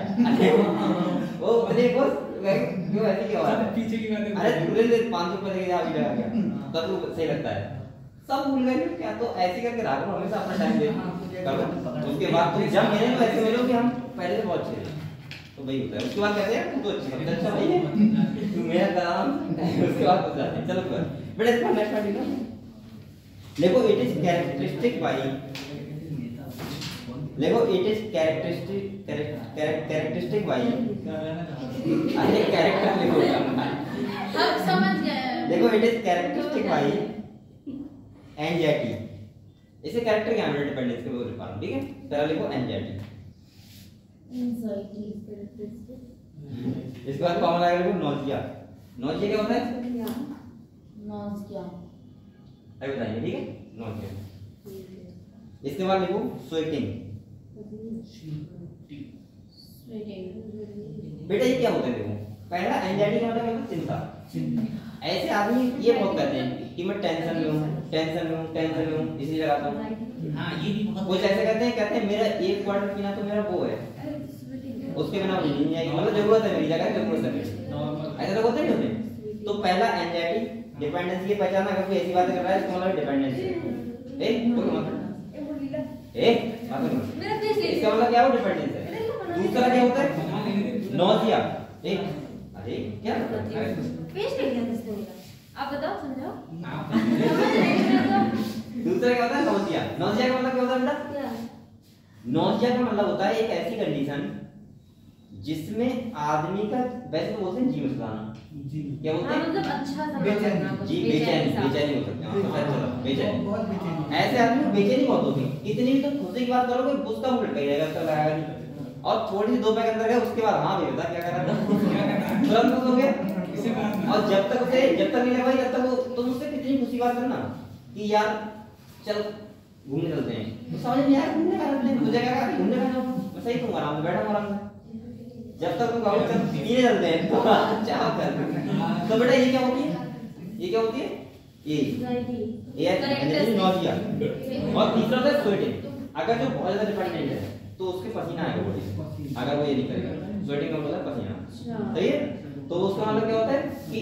वो उतने को क्यों ऐसे क्या हो रहा है? पीछे की बात है। अरे पूरे दिन 500 रुपए लेके जा भी लगा गया तब तो सही लगता है। सब भूल गए क्या? तो ऐसे करके राखो हमेशा अपना टाइम दे करो। उसके बाद तुम जब मिले तो ऐसे मिलो कि हम पहले से बहुत अच्छे थे, तो वही होता है। उसके बाद कहते हैं तू तो अच्छी अच्छा भाई है तू मेरा काम। उसके बाद हो जाते हैं। चलो कर बेटा इसका नेक्स्ट पार्ट लिखो। देखो इट इज कैरेक्टरिस्टिक बाई, देखो इट इज कैरेक्टरिस्टिक बाई, अरे कैरेक्टर लिखो। हम समझ गए। देखो it is characteristic by anxiety. इसे कैरेक्टर क्या है? डिपेंडेंस के ऊपर लिखा हूं, ठीक है? पहला लिखो एंजाइटी, इसके बाद कॉमन आएगा लिखो नोजिया। नोजिया क्या होता है? नोजिया अरे बताइए, ठीक है? नोजिया। इसके बाद लिखो स्वेटिंग। बेटा ये क्या होता है? देखो पहला एंजाइटी का मतलब चिंता। ऐसे आदमी ये बहुत कहते हैं कि मैं टेंशन में हूँ, टेंशन में हूँ, टेंशन में हूँ, इसलिए लगाता हूँ। हाँ ये भी बहुत कुछ ऐसे कहते हैं मेरा एक क्वार्टर पीना तो मेरा वो है, उसके बिना मुझे नहीं आएगी, मतलब जरूरत है मेरी जगह, जरूरत है मेरी। ऐसे लोग होते नहीं होते? तो पहला एंजाइटी, डिपेंडेंसी की पहचान। अगर कोई ऐसी बातें कर रहा है इसका मतलब डिपेंडेंसी है। बोलो मत इसका मतलब क्या हो? डिपेंडेंस है। दूसरा क्या होता है? नोजिया। अरे क्या पेश नहीं किया किसने मेरा? आप बताओ, समझाओ। दूसरा क्या होता है? नोजिया। नोजिया का मतलब क्या होता है बेटा? क्या? नोजिया का मतलब होता है एक ऐसी कंडीशन जिसमें आदमी का, वैसे तो बोलते हैं जी मचलाना, क्या बोलते हाँ, हैं? मतलब अच्छा सा बेचैनी। ना कुछ, जी बेचैनी सा। बेचैनी हो सकते हैं। हाँ, तो चलो बेचैनी। बहुत बेचैनी। ऐसे आदमी को बेचैनी बहुत होती है। इतनी भी तो खुशी की बात करोगे उसका उल्ट कही जाएगा, उसका लगाएगा नहीं। और थोड़ी सी 2 पैक अंदर गए उसके बाद हाँ भी बता क्या कर रहा था, तुरंत खुश हो गया। इसे बात और जब तक नहीं लगवाई तब तक वो तुम उससे कितनी खुशी बात करना कि यार चल घूमने चलते हैं, तो समझ नहीं आया घूमने का चलते हैं, मुझे क्या कहा घूमने का जाओ, मैं सही तुम आराम से बैठा हूं आराम से। जब तक तुम कहो चल पीने चलते हैं तो चाह कर। तो बेटा ये क्या होती है? ये क्या होती है? ये एनर्जी नोजिया। और तीसरा होता है स्वेटिंग। अगर जो बहुत ज्यादा डिपेंडेंट है तो उसके पसीना आएगा बॉडी से, अगर वो ये नहीं करेगा। स्वेटिंग का मतलब पसीना, सही है? तो उसका मतलब क्या होता है कि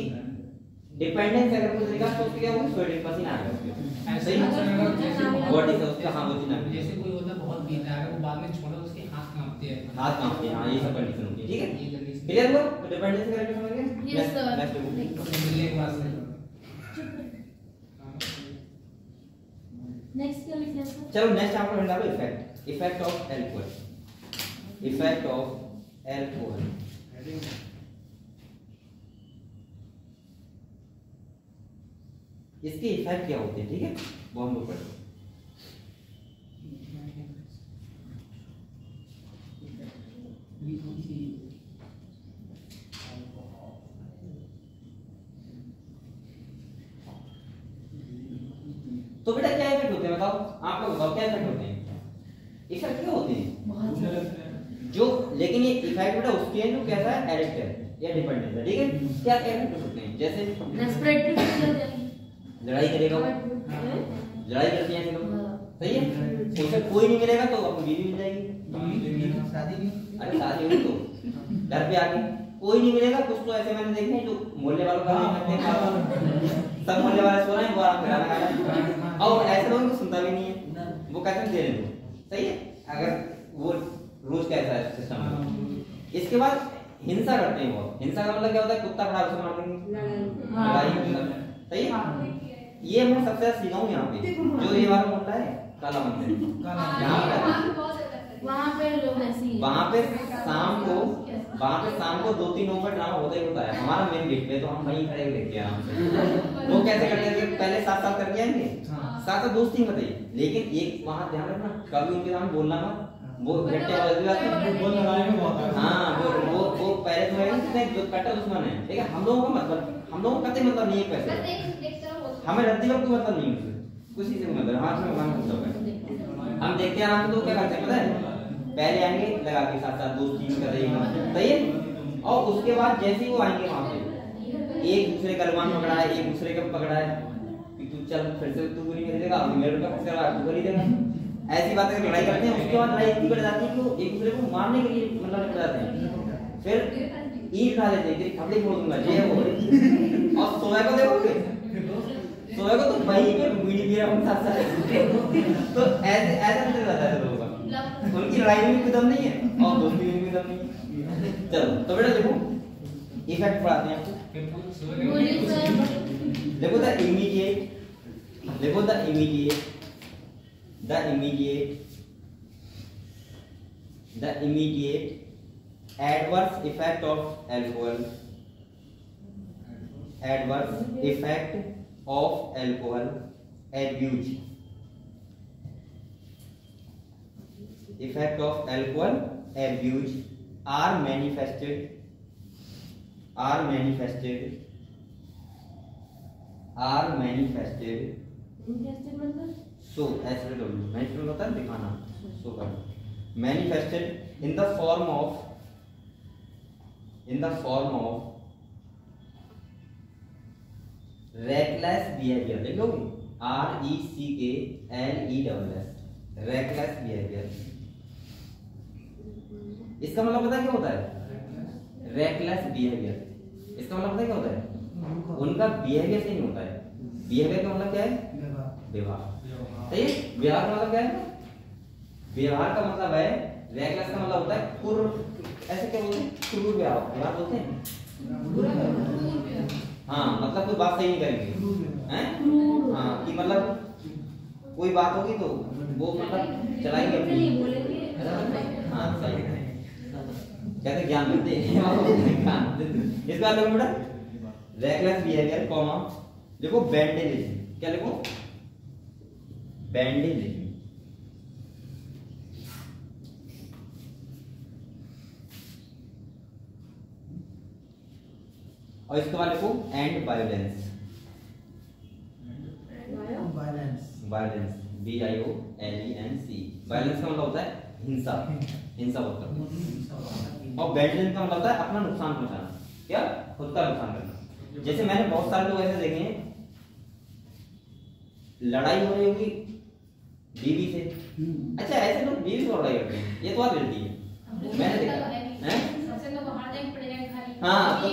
डिपेंडेंस अगर कुछ दिखा तो उसके क्या होगा? स्वेटिंग, पसीना आएगा उसके, सही है? बॉडी से उसके हाँ वो चीज जैसे कोई होता है बहुत पीता है, अगर वो बाद में छोड़ा उसके हाथ कांपते हैं। हाथ कांपते हैं। हाँ ये सब कंडीशन होती है, ठीक है? ये कंडीशन क्लियर हुआ? तो डिपेंडेंस का समझ गए? Yes, sir. नेक्स्ट मिलने के बाद से नेक्स्ट क्या लिखना है? चलो नेक्स्ट आपको ढूंढा लो effect. Effect of alcohol. Effect of alcohol. इसके इफेक्ट क्या होते हैं, ठीक है? वो हम लोग पढ़ेंगे। तो बेटा क्या इफेक्ट होते हैं बताओ? आप लोग बताओ क्या इफेक्ट होते हैं? इफेक्ट क्या होते हैं? बहुत ज्यादा। जो लेकिन ये इफेक्ट बेटा उसके हैं जो कैसा है? एडिक्टिव या डिपेंडेंट है, ठीक है? क्या क्या इफेक्ट हो सकते हैं? जैसे रेस्पिरेटरी फेलियर, लड़ाई करेगा, लड़ाई करते हैं ऐसे लोग, सही है? उसे कोई नहीं मिलेगा तो अपनी बीवी मिल जाएगी, शादी नहीं। अरे शादी होगी तो घर पे आके कोई नहीं मिलेगा। कुछ तो ऐसे मैंने देखे हैं जो मोहल्ले वालों का नहीं करते हैं, सब मोहल्ले वाले सो रहे हैं, वो आराम से खाना खा रहे हैं। और ऐसे लोगों को सुनता भी नहीं है, वो कहते हैं दे दो, सही है? अगर वो रोज का ऐसा सिस्टम है। इसके बाद हिंसा करते हैं बहुत। हिंसा का मतलब क्या होता है? कुत्ता खड़ा उसे मार देंगे, लड़ाई, सही है? ये मैं सबसे ज्यादा सीखा हूँ यहाँ पे, जो ये वाला मोहल्ला है काला मंदिर, यहाँ पे वहाँ पे लोग ऐसे ही वहाँ पे शाम को 2-3 नंबर ड्रामा होता ही होता है। हमारा मेन गेट पे तो हम वहीं खड़े देखते हैं आराम से। लोग कैसे करते हैं? पहले साथ करके आएंगे, साथ दोस्ती में बताइए, लेकिन एक वहाँ ध्यान रखना कभी उनके सामने बोलना मत। वो घट्टे वाली बात है, बोल लड़ाई में बहुत है। हाँ वो पहले तो है जो कट्टर दुश्मन है, ठीक है? हम लोगों का मतलब, हम लोगों का कतई मतलब नहीं है पैसे, हमें रद्दी का कोई मतलब नहीं है किसी से मतलब। हाँ मतलब है हम देखते हैं आराम से। तो क्या करते हैं पता है? पहले आएंगे लगा के साथ साथ दोस्ती में करेंगे, सही है? और उसके बाद जैसे ही वो आएंगे वहां पे एक दूसरे का रुमाल पकड़ा है, एक दूसरे का पकड़ा है, तू चल फिर से तू नहीं कर देगा, अब मेरे का फिर तू कर ही देगा। ऐसी बातें करके लड़ाई करते हैं। उसके बाद लड़ाई इतनी बढ़ जाती है कि वो एक दूसरे को मारने के लिए मतलब निकल जाते हैं। फिर ईंट उठा देते हैं कि अपने छोड़ दूंगा ये है वो। और सोया को देखोगे, सोया को तो भाई पे बीड़ी पी रहा हूं साथ साथ। तो ऐसे ऐसा निकल जाता है लोगों का। उनकी लड़ाई में भी कोई दम नहीं है और दोस्ती में भी दम नहीं है। चलो तो बेटा देखो इफेक्ट पढ़ाते हैं आपको। बोलिए सर। देखो द इमीडिएट, देखो the immediate, the immediate adverse effect of alcohol, adverse effect of alcohol abuse, effect of alcohol abuse are manifested so ऐसे मैनिफेस्टेड होता है दिखाना, सो करना। Manifested in the form of reckless behaviour. देखोगे RECKLESS, reckless behaviour. इसका मतलब पता है क्या होता है? रेकलेस बिहेवियर इसका मतलब पता है क्या होता है? उनका बिहेवियर से नहीं होता है। बिहेवियर का मतलब क्या है? व्यवहार। सही है? व्यवहार का मतलब क्या है? व्यवहार का मतलब है, रेकलेस का मतलब होता है पूर्व, ऐसे क्या बोलते हैं? क्रूर व्यवहार बोलते हैं। हाँ मतलब कोई बात सही नहीं करेंगे, हैं? हाँ कि मतलब कोई बात होगी तो वो मतलब चलाएंगे अपनी। हाँ सही है, कहते ज्ञान देते हैं। इस बात में बेटा रेकलेस बिहेवियर कॉमा देखो बैंडेलिज्म। क्या लिखो? बैंडेलिज्म। और इसके बाद लिखो and violence. Violence VIOLENC। Violence का मतलब होता है हिंसा, हिंसा होता है। और बैंडेलिज्म का मतलब होता है अपना नुकसान पहुंचाना। क्या? खुद का नुकसान करना। जैसे मैंने बहुत सारे लोग ऐसे देखे हैं, लड़ाई हो रही होगी बीवी से। अच्छा ऐसे लोग बीवी को लड़ाई करते हैं, ये तो बात गलती है, मैंने देखा है। हाँ तो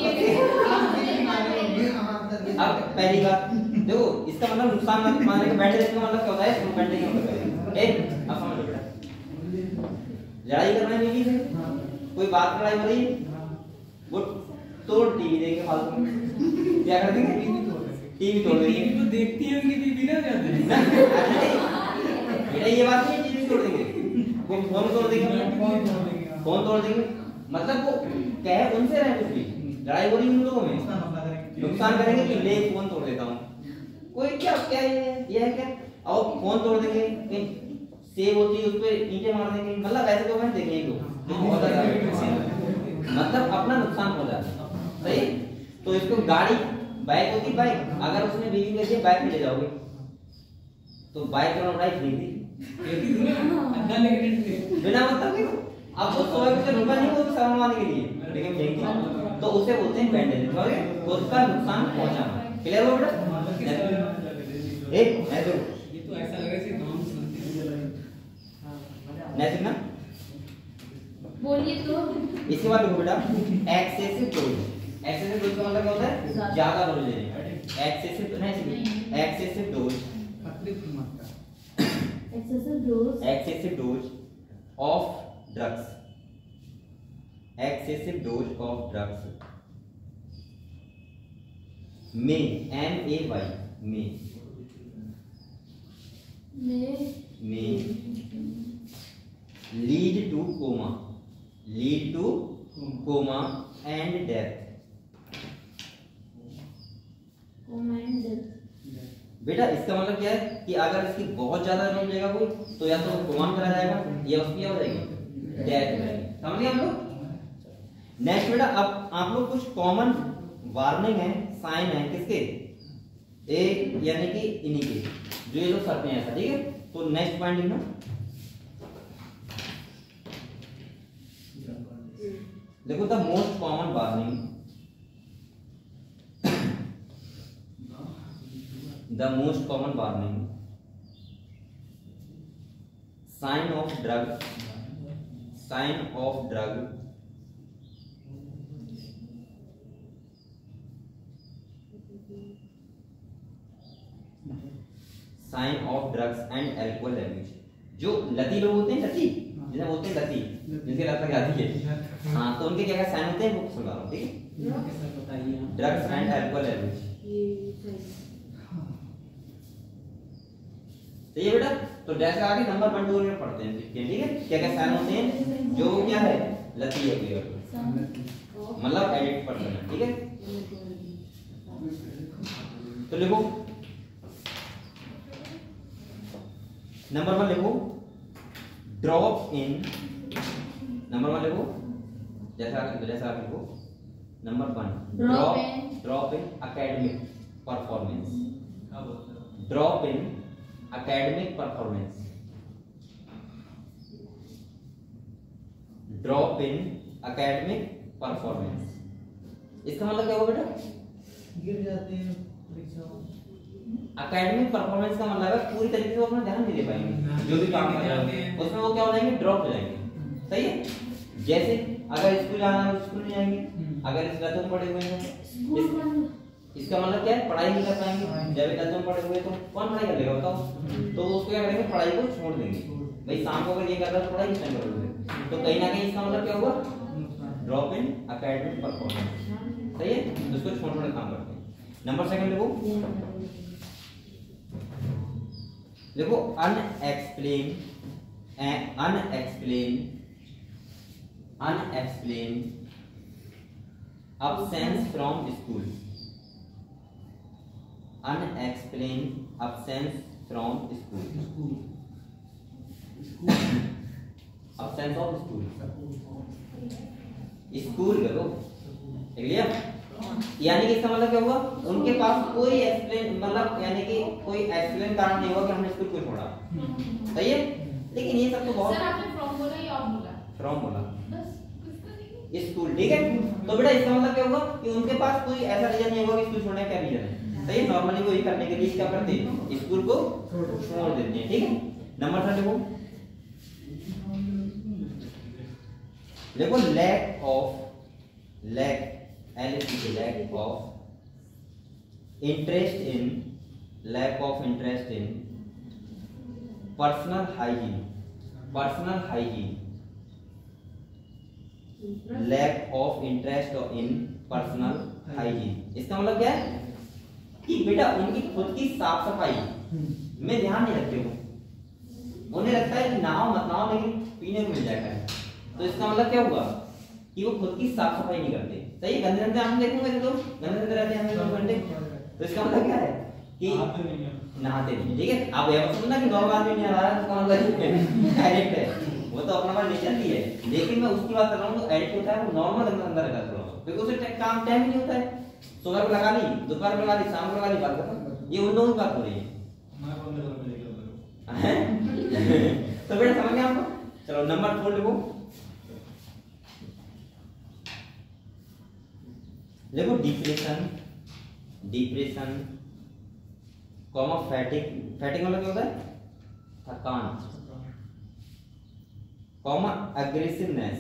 अब पहली बात देखो, इसका मतलब नुकसान मत मानने का बैंडेज का मतलब क्या होता है? बैंडेज का मतलब है अब समझ लो बेटा, लड़ाई करना है बीवी से, कोई बात लड़ाई हो रही है, वो तोड़ टीवी देखे फालतू में, क्या कर देंगे? टीवी तोड़ देंगे। तो देखती है उनकी बीवी ना जाते हैं। बेटा ये बात नहीं, टीवी तोड़ देंगे, वो फोन तोड़ देंगे, फोन तोड़ देंगे। मतलब वो कहे उनसे रहे कुछ भी, लड़ाई हो रही है उन लोगों में, नुकसान करेंगे कि ले फोन तोड़ देता हूँ। कोई क्या क्या ये है क्या? और फोन तोड़ देंगे, सेब होती है उस पे ईंटें मार देंगे। मतलब ऐसे तो मैंने देखे लोग, मतलब अपना नुकसान हो जाता है। सही? तो इसको गाड़ी बाइक होती, बाइक अगर उसने बीवी को दिया बाइक में ले जाओगे तो बाइक चलाना बाइक नहीं थी बिना मतलब के। अब वो 100 रुपए नहीं वो सामान लाने के लिए, लेकिन फेंकी तो उसे बोलते हैं बैंडेज। उसका नुकसान पहुंचाना। क्लियर हो बेटा? एक ऐसे ये तो ऐसा लग रहा है गांव में सुनते हैं ना। बोलिए तो। इसके बाद देखो बेटा एक्सेसिव डोज। एक्सेसिव डोज का मतलब क्या होता है? ज्यादा डोज लेना। एक्सेसिव नहीं, एक्सेसिव डोज, अतिरिक्त मात्रा, excessive dose of drugs, excessive dose of drugs may lead to coma and death। बेटा इसका मतलब क्या है कि अगर इसकी बहुत ज्यादा डोज लेगा कोई तो या तो कोमा में चला जाएगा या उसकी हो जाएगी डेथ हो जाएगी। समझ गए हम लोग? नेक्स्ट बेटा अब आप लोग कुछ कॉमन वार्निंग है, साइन है किसके? एक यानी कि इन्हीं के जो ये लोग करते हैं ऐसा। ठीक है, तो नेक्स्ट पॉइंट लिखना। देखो the most common warning, the the most common warning sign of drug sign of drug sign of drugs and alcohol abuse. जो लती लोग होते हैं, लती जिन्हें बोलते हैं लती, जिनके लत लग जाती है, हाँ, तो उनके क्या क्या साइन होते हैं वो सुना रहा हूँ, ठीक है। ड्रग्स एंड एल्कोहल एब्यूज, सही है बेटा। तो ड्रग्स का आगे नंबर 1 2 में पढ़ते हैं, ठीक है। क्या क्या साइन होते हैं जो क्या है लती है, मतलब एडिक्ट पर्सन है, ठीक है। तो लिखो नंबर 1 लिखो ड्रॉप इन, नंबर 1 लिखो जैसा लिखो number 1 drop in academic performance, drop in academic performance, drop in academic performance. इसका मतलब क्या होगा बेटा? गिर जाते हैं परीक्षाओं। एकेडमिक परफॉर्मेंस का मतलब है पूरी तरीके से वो अपना ध्यान नहीं दे पाएंगे, जो भी काम कर रहे हैं उसमें वो क्या हो जाएंगे, ड्रॉप हो जाएंगे, सही है। जैसे अगर स्कूल जाना है स्कूल नहीं जाएंगे, अगर इस लतों में पड़े हुए हैं इसका मतलब क्या है, पढ़ाई नहीं कर पाएंगे। जब लतों में पड़े हुए तो कौन पढ़ाई कर लेगा बताओ? तो उसको क्या करेंगे, पढ़ाई को छोड़ देंगे। भाई शाम को अगर ये कर रहा है पढ़ाई किस टाइम करोगे, तो कहीं ना कहीं इसका मतलब क्या होगा, ड्रॉप इन एकेडमिक परफॉर्मेंस, सही है। उसको छोड़ छोड़ काम करते हैं। नंबर 2 देखो unexplained absence from school, unexplained absence from school, absence of school, school करो, क्लियर। यानी कि इसका मतलब क्या हुआ, उनके पास कोई एक्सप्लेन मतलब यानी कि कोई एक्सप्लेन कारण नहीं हुआ कि हमने स्कूल क्यों छोड़ा, सही है। लेकिन ये सब तो बहुत सर आपने फ्रॉम बोला या ऑफ बोला? फ्रॉम बोला, बस स्कूल, ठीक है। तो बेटा इसका मतलब क्या होगा कि उनके पास कोई ऐसा रीजन नहीं होगा कि स्कूल छोड़ने का क्या रीजन है, सही है। नॉर्मली वो ये करने के लिए क्या करते हैं, स्कूल को छोड़ देते हैं, ठीक है। नंबर 3 देखो lack of interest in personal hygiene, lack of interest in personal hygiene. इसका मतलब क्या है कि बेटा उनकी खुद की साफ सफाई में ध्यान नहीं रखते हो, उन्हें लगता है कि नहाओ मत नहाओ लेकिन पीने को मिल जाएगा। तो इसका मतलब क्या हुआ कि वो खुद की साफ सफाई नहीं करते, सही है। गंदे गंदे हम देखोगे तो गंदे रहते हैं 2 घंटे, तो इसका मतलब क्या है कि नहाते नहीं, ठीक है। अब ये समझना कि नॉर्मल आदमी नहीं नहा रहा है, तो मतलब डायरेक्ट है, वो तो अपना बात नेचर की है। लेकिन मैं उसकी बात कर रहा हूँ जो एडिक्ट होता है वो नॉर्मल अंदर रहता है, क्योंकि उसे काम टाइम नहीं होता है। सुबह को लगा ली, दोपहर को लगा ली, शाम को लगा ली, बात खत्म। ये उन लोगों की बात हो रही है। तो बेटा समझ गए आपको। चलो नंबर 4 लिखो डिप्रेशन कॉमा फैटिग मतलब क्या होता है, थकान, कॉमा अग्रेसिवनेस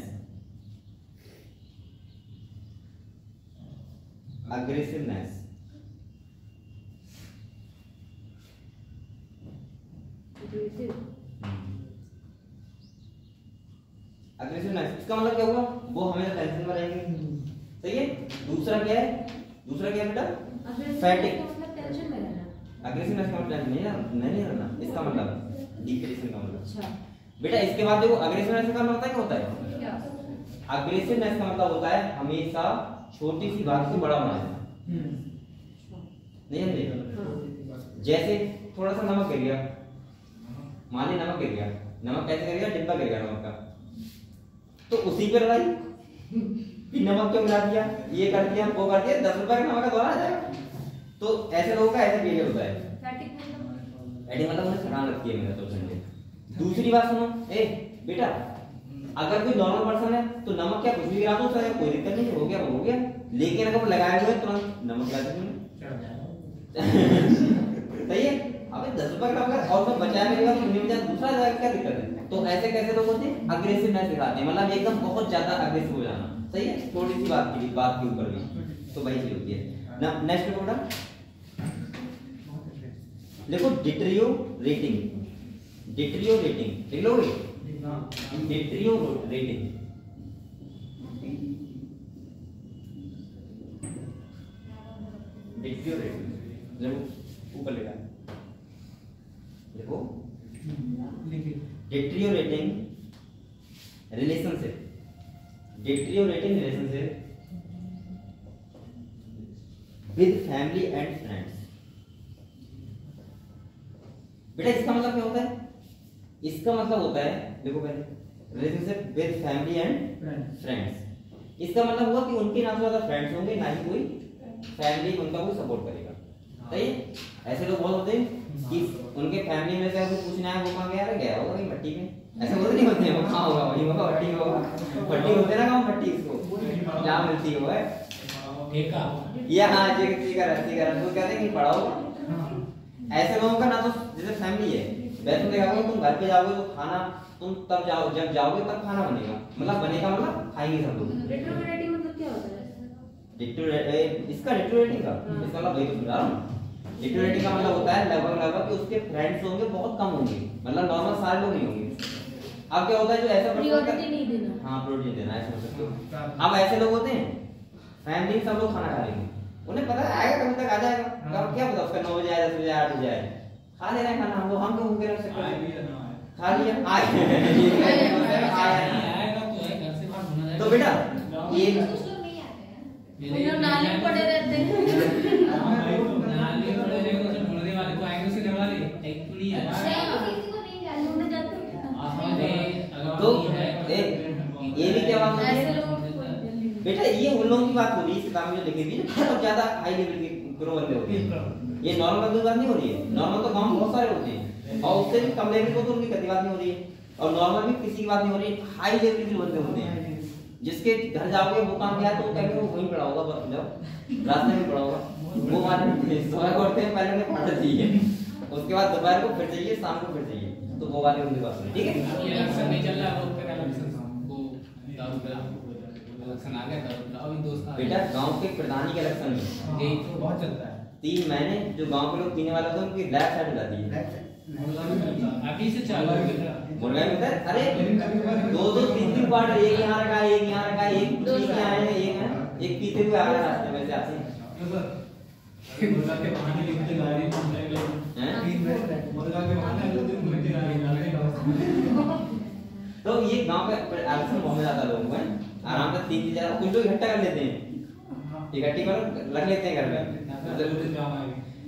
इसका मतलब क्या हुआ, वो हमेशा टेंशन में रहेंगे, सही है। दूसरा क्या है बेटा, फैटिग, टेंशन में रहना, अग्रेसिवनेस का मतलब नहीं रहना, इसका मतलब डिप्रेशन का मतलब। अच्छा बेटा इसके बाद देखो अग्रेसिवनेस का मतलब क्या होता है, अग्रेसिवनेस का मतलब होता है हमेशा छोटी सी बात को बड़ा बना देना, नहीं समझे। जैसे थोड़ा सा नमक गिर गया, मान ली नमक गिर गया, नमक कैसे गिर गया, डिब्बा गिर गया नमक का, तो उसी पे लड़ाई कि नमक क्यों मिला दिया, ये कर दिया, वो कर दिया, 10 रुपए का नमक का दोहरा आ जाएगा। तो ऐसे लोगों का ऐसा बिहेवियर होता है। एडिक्ट मतलब उन्हें थकान लगती है मेरा तो समझे। दूसरी बात सुनो, ए बेटा अगर कोई नॉर्मल पर्सन है तो नमक क्या कुछ भी गिरा दो उसका कोई दिक्कत नहीं, हो गया वो हो गया। लेकिन अगर वो लगाए हुए तुरंत नमक गिरा दो सही है। अबे 10 रुपए का अगर और सब बचाया मिलेगा तो नहीं बचा दूसरा जाएगा, क्या दिक्कत है। तो ऐसे कैसे लोग होते हैं, अग्रेसिवनेस दिखाते हैं, मतलब एकदम बहुत ज्यादा अग्रेसिव हो जाना। सही है, थोड़ी सी बात के ऊपर भी तो वही चीज होती है। नेक्स्ट बेटा देखो डिट्रियोरेटिंग, डिट्रियोरेटिंग लिख लोगे, डिट्रियोरेटिंग ऊपर लिखा देखो, deteriorating relationship, deteriorating relationship with family and friends. बेटा इसका मतलब क्या होता है, इसका मतलब होता है देखो पहले relationship with family and friends. इसका मतलब हुआ कि उनके ना तो ज्यादा फ्रेंड्स होंगे ना ही कोई फैमिली उनका कोई सपोर्ट करेगा। सही है, ऐसे लोग बहुत होते हैं कि उनके फैमिली में से अगर पूछना है वो कहाँ गया होगा कहीं मट्टी में, ऐसे बोलते नहीं होते हैं, वो कहाँ होगा वहीं होगा, मट्टी होगा, मट्टी होते ना गाँव मट्टी, इसको जहाँ मिलती हो है या हाँ तो कहते हैं कि पड़ा होगा। ऐसे लोगों का ना तो जैसे फैमिली है वैसे देखा होगा, तुम घर पे जाओगे तो खाना तुम तब जाओ जब जाओगे तब खाना बनेगा, मतलब बनेगा मतलब खाएंगे सब लोग। डिट्रियोरेटिंग मतलब क्या होता है? इसका डिट्रियोरेटिंग का इसका मतलब वही तो समझा रहा हूँ। डिट्रियोरेटिंग का मतलब होता है लगभग कि उसके फ्रेंड्स होंगे बहुत कम होंगे, मतलब नॉर्मल सारे लोग नहीं होंगे। अब क्या होता है जो ऐसा प्रायोरिटी नहीं देना, हाँ प्रायोरिटी देना है, समझ सकते हो। अब ऐसे लोग होते हैं फैमिली सब लोग खाना खा लेंगे, उन्हें पता है आएगा कभी तक आ जाएगा, कब क्या पता उसका 9 बजे आए 10 बजे 8 बजे आए, खा ले रहे हैं खाना, वो हम भूखे रह सकते हैं, खा लिया तो बेटा ये नाली में पड़े रहते हैं। नाली में पड़े रहेगा तो ढूंढने वाले को आएंगे उसे लगा ले एक पुली है तो ये भी क्या बात होती है बेटा, ये उन लोगों की बात हो रही है इस किताब में जो लिखी हुई है, बहुत ज्यादा हाई लेवल के ग्रो बंदे होते हैं। ये नॉर्मल बंदे की बात नहीं हो रही है, नॉर्मल तो गांव में बहुत सारे होते हैं और उससे भी कम लेवल को तो उनकी कभी बात नहीं हो रही है, और नॉर्मल भी किसी की बात नहीं हो रही है, हाई लेवल के बंदे होते हैं जिसके घर जाओगे वो काम किया तो कहीं वो वहीं पड़ा होगा, जब रास्ते में पड़ा होगा वो वाले सोया करते हैं, पहले उन्हें पढ़ना चाहिए, उसके बाद दोपहर को फिर चाहिए, शाम को फिर चाहिए, तो वो वाले उनकी बात सुनिए, ठीक है। ये इलेक्शन नहीं चल रहा है, वो क्या इलेक्शन वो दारू का इलेक्शन आ गया, दारू का अभी दोस्त बेटा गांव के प्रधानी के इलेक्शन में यही तो बहुत चलता है। 3 महीने जो गांव के लोग पीने वाले होते हैं उनकी लेफ्ट साइड हो जाती है, अभी से चालू है मुर्गा भी होता है। अरे 2-3 क्वार्टर एक यहाँ रखा है, एक यहाँ रखा है, एक पी के आए हैं, एक पीते हुए आ रहे हैं रास्ते में से आते हैं। मुर्गा के पानी लिखते गाड़ी मुर्गा के पानी लिखते गाड़ी। तो ये गांव का इलेक्शन बहुत ज्यादा लोग हैं, आराम से 3 4 कुछ लोग इकट्ठा कर लेते हैं, इकट्ठी कर रख लेते हैं घर में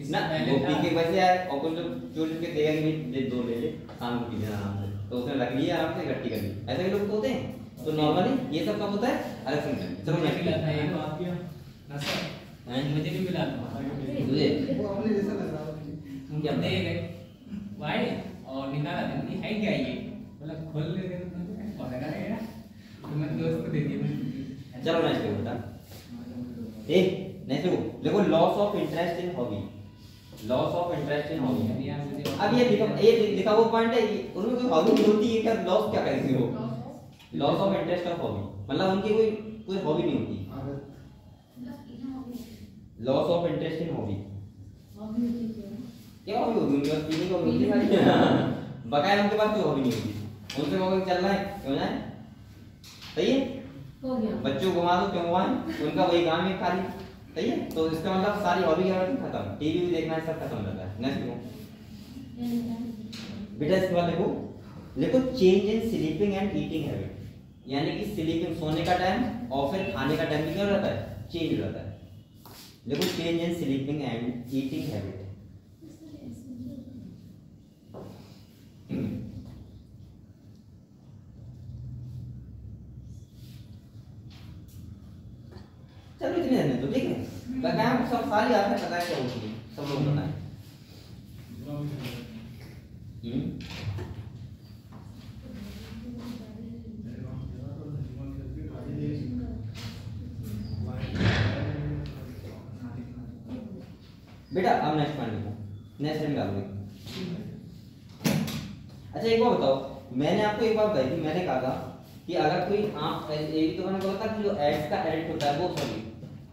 ना, वो पी के वैसे आए और कुछ लोग चोर के देगा कि नहीं दे ले शाम को पी लेना आराम से, तो उसने रख लिया आराम से इकट्ठी कर ली, ऐसे भी लोग होते हैं। तो नॉर्मली ये सब कब होता है इलेक्शन में। चलो मैं मिला था एक बात किया ना सर, मुझे भी मिला था तुझे वो अपने जैसा लग रहा है। क्या दे गए भाई और निकाला था है क्या ये, बोला खोल ले दे तो पता करेगा तो मैं दोस्त को दे दिया। चलो नेक्स्ट बेटा, ए नेक्स्ट देखो loss of interest in hobby, loss of interest in hobby. अब ये लिखा वो पॉइंट है, उनमें कोई हॉबी नहीं होती है, क्या लॉस क्या करेंगे वो, loss of interest of hobby मतलब उनकी कोई हॉबी नहीं होती, loss of interest in hobby. क्या हॉबी होगी उनके पास, पीने को मिलती है बकाया, उनके पास कोई हॉबी नहीं होती, उनसे कहोगे चल रहा है क्यों जाए, सही है, हो गया बच्चों को घुमा दो क्यों घुमाएं, उनका वही काम है खाली, सही है। तो इसका मतलब सारी हॉबी क्या होती है, खत्म, टीवी भी देखना है सब खत्म हो जाता है। नेक्स्ट बेटा इसके बाद देखो change in sleeping and eating habit, यानी कि स्लीपिंग सोने का टाइम और फिर खाने का टाइम भी क्या हो जाता है, चेंज हो जाता है। देखो change in sleeping and eating habit, चलो इतने रहने दो, ठीक है। लगाम सब सारी आपने पता है क्या होती है, सब लोग पता है। बेटा अब नेक्स्ट पॉइंट देखो, नेक्स्ट हेडिंग डालोगे। अच्छा एक बार बताओ, मैंने आपको एक बार बताई थी, मैंने कहा था कि अगर कोई आप ये भी तो मैंने बोला था कि जो एड्स का एडिट होता है वो सॉरी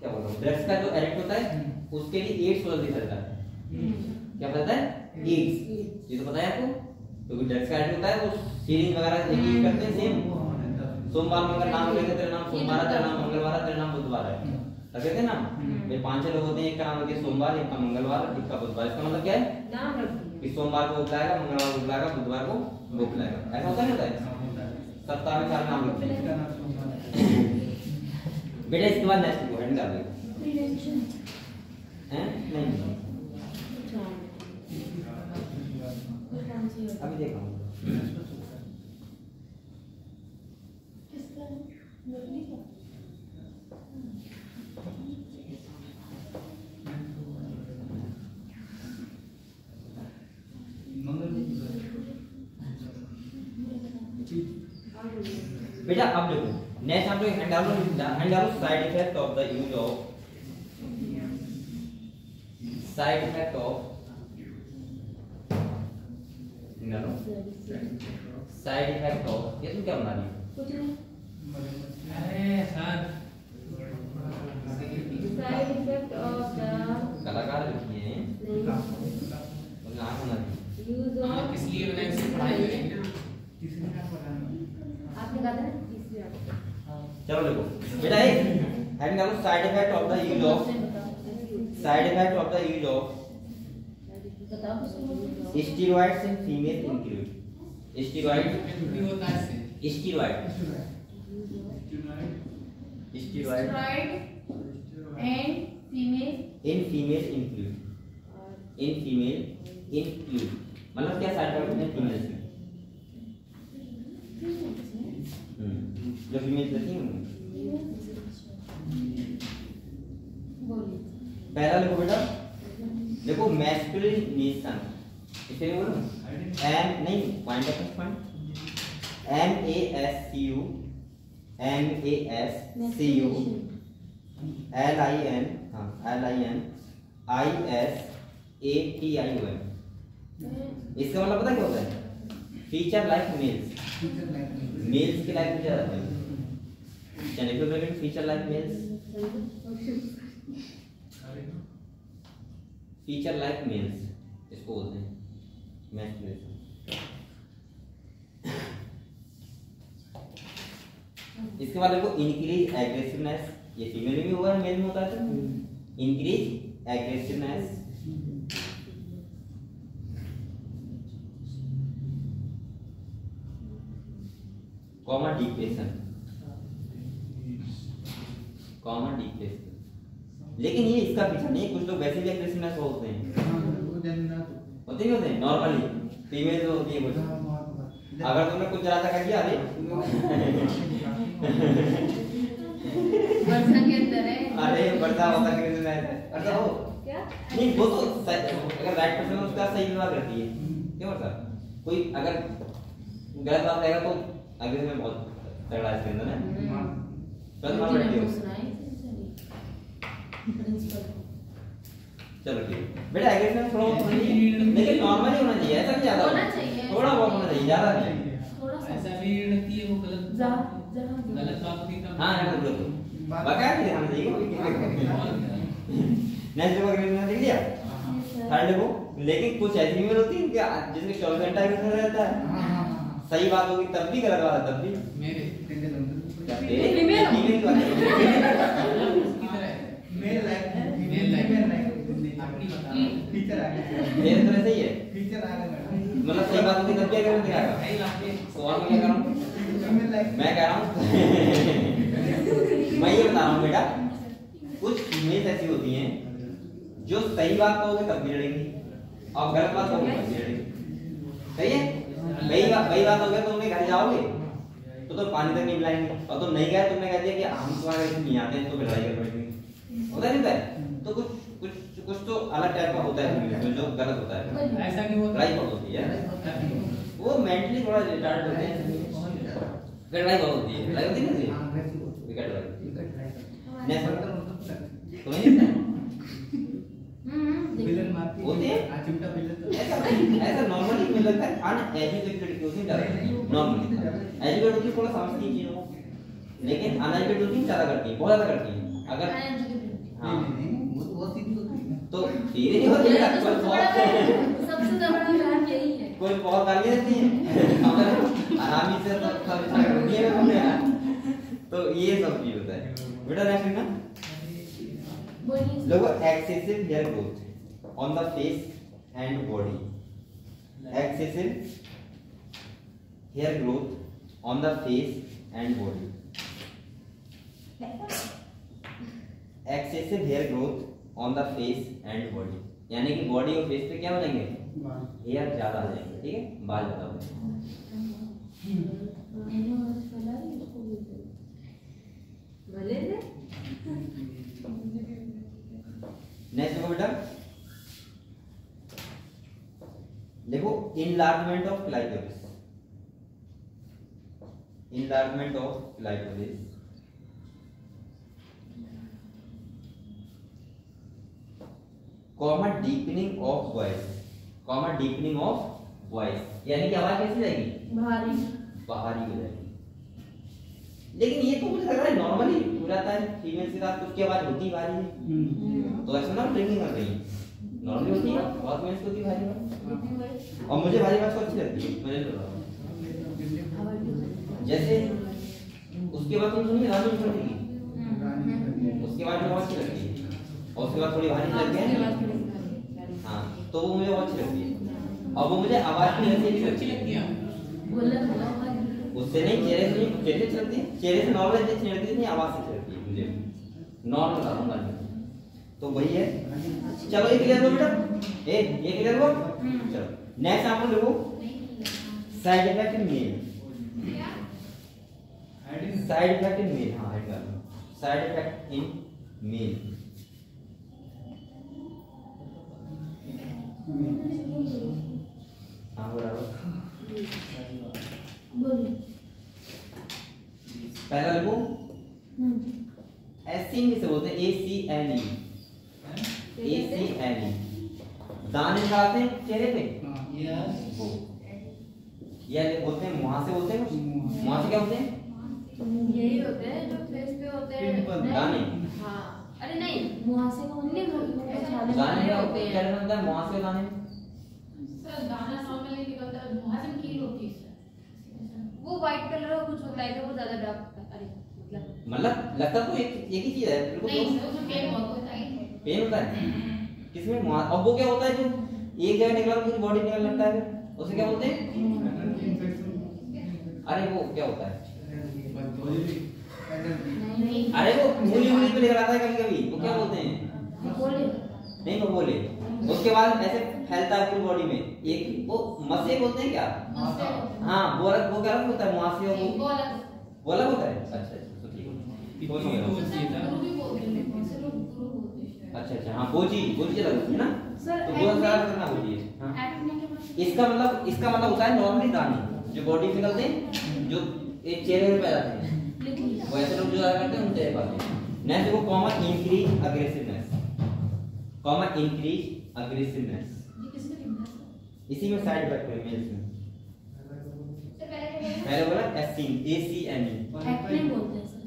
क्या बोल रहा हूँ, ब्रेड्स का जो एडिट होता है उसके लिए 8 सोल्जर चलता है। क्या बताता है? 8। ये तो पता है आपको, क्योंकि ब्रेड्स का एडिट होता है वो सीरीज वगैरह एक करते हैं सेम। सोमवार मंगल नाम लेते, तेरा नाम सोमवार है, तेरा नाम मंगलवार है, तेरा नाम बुधवार है, रखे थे ना। ये 5 लोग होते हैं, एक का नाम है सोमवार, एक का मंगलवार, एक का बुधवार। इसका मतलब क्या है? नाम रख दिया कि सोमवार को वो बुलाएगा, मंगलवार को बुलाएगा, बुधवार को वो बुलाएगा। ऐसा होता नहीं होता है? सप्ताह में 4 नाम रखते हैं बेटा। इसके बाद नेक्स्ट को हेडिंग डाल देंगे हैं? नहीं अभी देखा बेटा। अब देखो नेक्स्ट हम लोग हैंड डालो side effect of the use of side effect of side effect of. ये तुम क्या बना रही हो? कुछ नहीं। अरे sir side effect of the कलाकार लिखी है यूज ऑफ, इसलिए मैंने इसे पढ़ाई करेंगे ना। आपने कहा था ना तीसरी बात। चलो देखो बेटा, एक हेडिंग डालो side effect of the use of side effect of the use of बताओ steroids in female include steroid भी होता है इससे। Steroid steroid and female in female include in female include मतलब क्या साइड इफेक्ट है फीमेल्स में? जो फीमेल रहती हैं पहला लिखो बेटा, देखो मैस्कुलिनेशन इसे बोलो एम नहीं point of point MASCU LINISATION। इसका मतलब पता क्या होता है? फीचर लाइक मेल्स, मेल्स के लाइक फीचर आते हैं। चलिए फिर bracket feature like males, feature like males इसको बोलते हैं मैस्कुलिनेशन। इसके बाद देखो इंक्रीज एग्रेसिवनेस, ये फीमेल में हुआ है मेल में होता है। Increase aggressiveness comma depression comma depression. लेकिन ये इसका पीछा नहीं, कुछ लोग वैसे भी एग्रेसिवनेस होते हैं, होते ही होते हैं नॉर्मली, फीमेल जो होती है कुछ। अगर तुमने कुछ जरा सा कर दिया वर्षा के अंदर है। अरे बर्दा होता है ऐसा हो क्या नहीं, वो तो अगर राइट पर्सन उसका सही व्यवहार करती है। क्या मतलब कोई अगर गलत बात रहेगा तो आगे में बहुत तगड़ा इसके अंदर है। चलो ठीक बेटा, एग्रेसिव थोड़ा लेकिन नॉर्मल ही होना चाहिए, ऐसा नहीं ज्यादा होना चाहिए, थोड़ा बहुत होना चाहिए, ज्यादा नहीं। थोड़ा सा ऐसा भी रहती है वो गलत गलत बात होती है। हां है बोलो बकाया नहीं हम देखो नेक्स्ट को एग्रेसिव देख लिया थर्ड को। लेकिन कुछ ऐसी फीमेल होती है कि जिसमें 24 घंटा एग्रेसिव रहता है, सही बात होगी तब भी, गलत बात तब भी। मेरे फीमेल मेल लाइक अपनी बता फीचर आ गया, मेरे तरह से ही है, फीचर आ गया मतलब सही बात होगी तब क्या करूं दिखाएगा। सही बात है। तो और मैं क्या करूं? फीमेल लाइक मैं कह रहा हूं मैं ये बता रहा हूं बेटा, कुछ फीमेल्स ऐसी होती हैं जो सही बात कहोगे तब भी लड़ेंगी और गलत बात कहोगे तब भी लड़ेंगी। सही है? वही बात हो गया, तुमने घर जाओगे तो पानी तक नहीं पिलाएंगे, और तुम नहीं गए तुमने कह दिया कि हम तुम्हारे घर नहीं आते हैं तो लड़ाई कर पड़ेगी। होता नहीं है? तो कुछ तो अलग टाइप का होता है जो गलत होता है, ऐसा नहीं होता। लड़ाई बहुत होती है, वो मेंटली थोड़ा रिटार्ड होते हैं, लड़ाई बहुत होती है, लड़ाई होती है ना, विकेट लड़ाई नेक्स्ट तो नहीं विलन मार होते हैं ऐसा नॉर्मली मुझे लगता है अनएजुकेटेड क्वेश्चन ज्यादा नॉर्मली एजुकेटेड होती थोड़ा समझती है चीजों को, लेकिन अनएजुकेटेड होती ज्यादा करती है, बहुत ज्यादा करती है। अगर हाँ तो धीरे नहीं होती है, सबसे बड़ा काम यही है। कोई बहुत गाली देती है अगर आरामी से तो ये हमने तो ये सब चीज होता है बेटा। नेक्स्ट ना बोलिए। लोगो excessive hair growth on the face and body, excessive hair growth on the face and body, excessive hair growth on the face and body, यानी कि बॉडी और फेस पे क्या हो जाएंगे, हेयर ज्यादा आ जाएंगे, ठीक है, बाल ज्यादा हो जाएंगे। नेक्स्ट देखो बेटा, देखो enlargement of clitoris, enlargement of clitoris, comma deepening of voice, comma deepening of voice, यानी कि आवाज कैसी जाएगी, भारी बाहरी हो जाएगी। लेकिन ये तो मुझे लग रहा है नॉर्मली हो जाता है फीमेल के साथ, उसकी आवाज होती है भारी है, तो ऐसा ना ट्रेनिंग कर रही है, नॉर्मली होती है और मेंस होती है भारी आवाज, और मुझे भारी आवाज अच्छी लगती है, मुझे तो जैसे उसके बाद तुम सुनिए राजू सुनेगी, उसके बाद मुझे अच्छी लगती है, और उसके बाद थोड़ी भारी लगती है, हाँ तो वो मुझे बहुत अच्छी लगती है, और वो मुझे आवाज की वजह से भी अच्छी लगती है, उससे नहीं, चेहरे से नहीं, चेहरे से चलती है, चेहरे से नॉर्मल जैसे चलती है, आवाज से चलती है मुझे नॉर्मल बताऊंगा। तो वही है, चलो ये क्लियर हो बेटा, ये क्लियर हो, चलो नेक्स्ट आप लोग देखो side effect in male, side effect in male, हाँ ऐड कर लो, साइड इफेक्ट इन मेल, हाँ बराबर, पहला लिखो एसिन से बोलते हैं, ACNE, ACNE, दाने लगाते हैं चेहरे पे, वो या बोलते हैं मुहासे, बोलते हैं मुहासे क्या होते हैं, यही होते हैं जो फेस पे होते हैं दाने, हाँ अरे नहीं मुहासे का दाने क्या होते हैं, क्या होता है मुहासे के दाने, सर दाना नॉर्मली निकलता है, मुहासे में कील होती है सर, वो व्हाइट कलर का कुछ होता है जो वो ज्यादा डार्क होता है, अरे मतलब लगता तो एक ही चीज है बिल्कुल, नहीं सर उसमें पेन बहुत होता है, पेन होता है किसमें, और वो क्या होता है जो एक जगह निकला पूरी बॉडी निकल लगता है, उसे क्या बोलते हैं, अरे वो क्या होता है, अरे वो मूली पे निकल आता है कभी कभी, वो क्या बोलते हैं, नहीं वो बोले, उसके बाद ऐसे फैलता है पूरी बॉडी में, एक वो मस्से बोलते हैं क्या, हाँ वो क्या होता है, मुहासे और वो अलग होता है, अच्छा तो ठीक है, अच्छा अच्छा, हाँ वो चीज अलग होती है ना, तो वो सारा करना होती है, हाँ इसका मतलब होता है नॉर्मली दाने जो बॉडी में निकलते हैं, जो एक चेहरे पे आ जाते हैं, वैसे लोग जो करते हैं उन चेहरे पाते हैं। नेक्स्ट देखो comma increase aggressiveness, comma increase aggressiveness, इसी में साइड इफेक्ट है मेल्स में, पहले बोला ACNE, एक्ने बोलते हैं सर,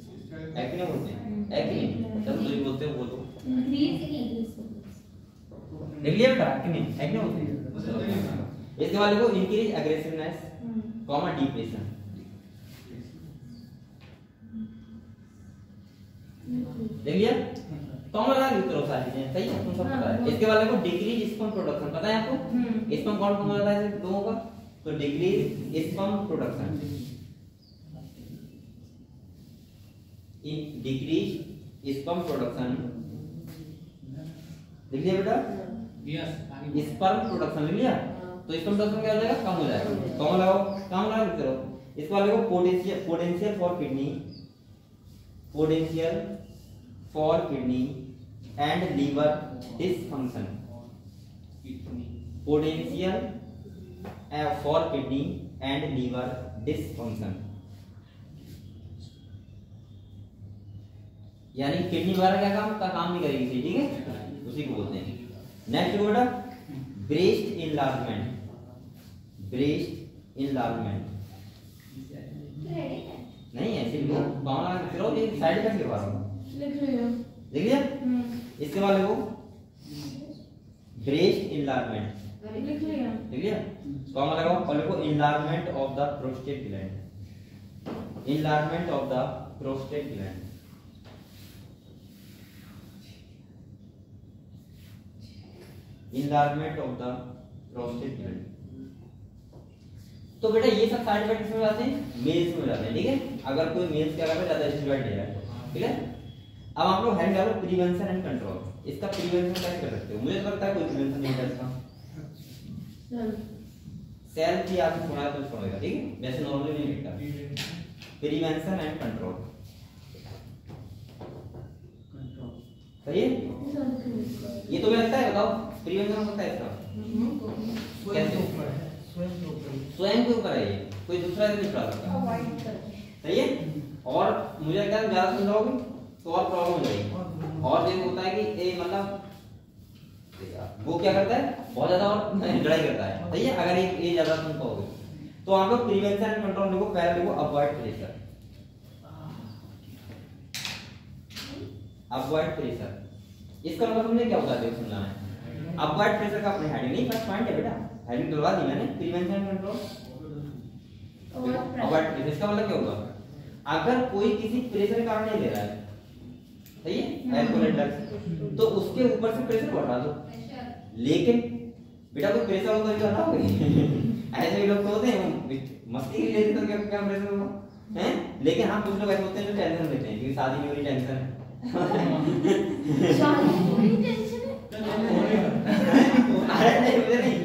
एक्ने बोलते हैं, एक्ने जब कोई बोलते हो बोलो, देख लिया बेटा, एक्ने बोलते हैं। इसके बाद देखो इंक्रीज अग्रेसिवनेस, कॉमा डिप्रेशन, देख लिया, कॉमन लगा लिख करो सारी चीजें, सही है, तुम सब पता है। इसके बाद देखो डिक्रीज स्पर्म प्रोडक्शन, पता है आपको स्पर्म कौन कौन होता है लोगों का, तो decrease sperm production, decrease sperm production, लिख लिया बेटा, स्पर्म प्रोडक्शन लिख लिया, तो स्पर्म प्रोडक्शन क्या हो जाएगा, कम हो जाएगा, कॉमन लगाओ, कम लगा लिखते रहो। इसके बाद देखो potential for kidney, potential for kidney and liver dysfunction, potential for kidney and liver dysfunction, यानी किडनी वगैरह क्या काम नहीं करेगी, ठीक है, उसी को बोलते हैं। नेक्स्ट बेटा ब्रेस्ट इनलार्जमेंट, ब्रेस्ट इनलार्जमेंट नहीं ऐसे लिखो, कॉमन करो, ये साइड इफेक्ट लिखवा रहा हूं, लिख रही हूं। लिख लिया? इसके बाद लिखो ब्रेस्ट इनलार्जमेंट, लिख लिया। लिख लिया? कॉमन लगाओ और लिखो enlargement of the prostate gland, enlargement of the prostate gland. Enlargement of the prostate gland. तो बेटा ये सब साइड इफेक्ट किसमें हो जाते हैं? मेल्स में हो जाते हैं, ठीक है? अगर कोई मेल्स क्या करता है ज्यादा स्टेरॉइड ले रहा है, ठीक है? अब आप लोग हैंड डालो प्रिवेंशन एंड कंट्रोल। इसका प्रिवेंशन कैसे कर सकते हो? मुझे तो लगता है कोई प्रिवेंशन नहीं है इसका। सेल की आपने सुना तो सुनेगा, ठीक है? वैसे नॉर्मली नहीं लिखता। प्रिवेंशन एंड कंट्रोल, सही है? ये तो मुझे लगता है, बताओ प्रिवेंशन हो सकता है इसका कैसे? स्वयं के ऊपर है ये, कोई दूसरा नहीं पढ़ा सकता, सही है? और मुझे लगता है ज्यादा समझाओगे तो और प्रॉब्लम हो जाएगी। और जैसे होता है कि ये मतलब वो क्या करता है, बहुत ज्यादा और लड़ाई करता है, सही है? अगर ये ज्यादा सुन पाओगे तो आप लोग प्रिवेंशन एंड कंट्रोल लिखो, पहले लिखो अवॉइड प्रेशर, अवॉइड प्रेशर। इसका मतलब तुमने क्या होता है देखो समझाना है। अवॉइड प्रेशर का अपने हेडिंग नहीं, फर्स्ट पॉइंट है बेटा, हेडिंग डलवा दी मैंने, prevention and control avoid pressure. इसका मतलब क्या होगा, अगर कोई किसी प्रेशर के कारण नहीं ले रहा है, सही है, अल्कोहल ड्रग्स, तो उसके ऊपर से प्रेशर बढ़ा दो। लेकिन बेटा कोई प्रेशर होता है क्या हटाओगे? ऐसे भी लोग तो होते हैं मस्ती के लिए तो क्या क्या प्रेशर होगा हैं? लेकिन हाँ कुछ लोग ऐसे होते हैं जो टेंशन लेते हैं कि शादी में बड़ी टेंशन है। शादी में बड़ी टेंशन है। अरे नहीं मुझे नहीं,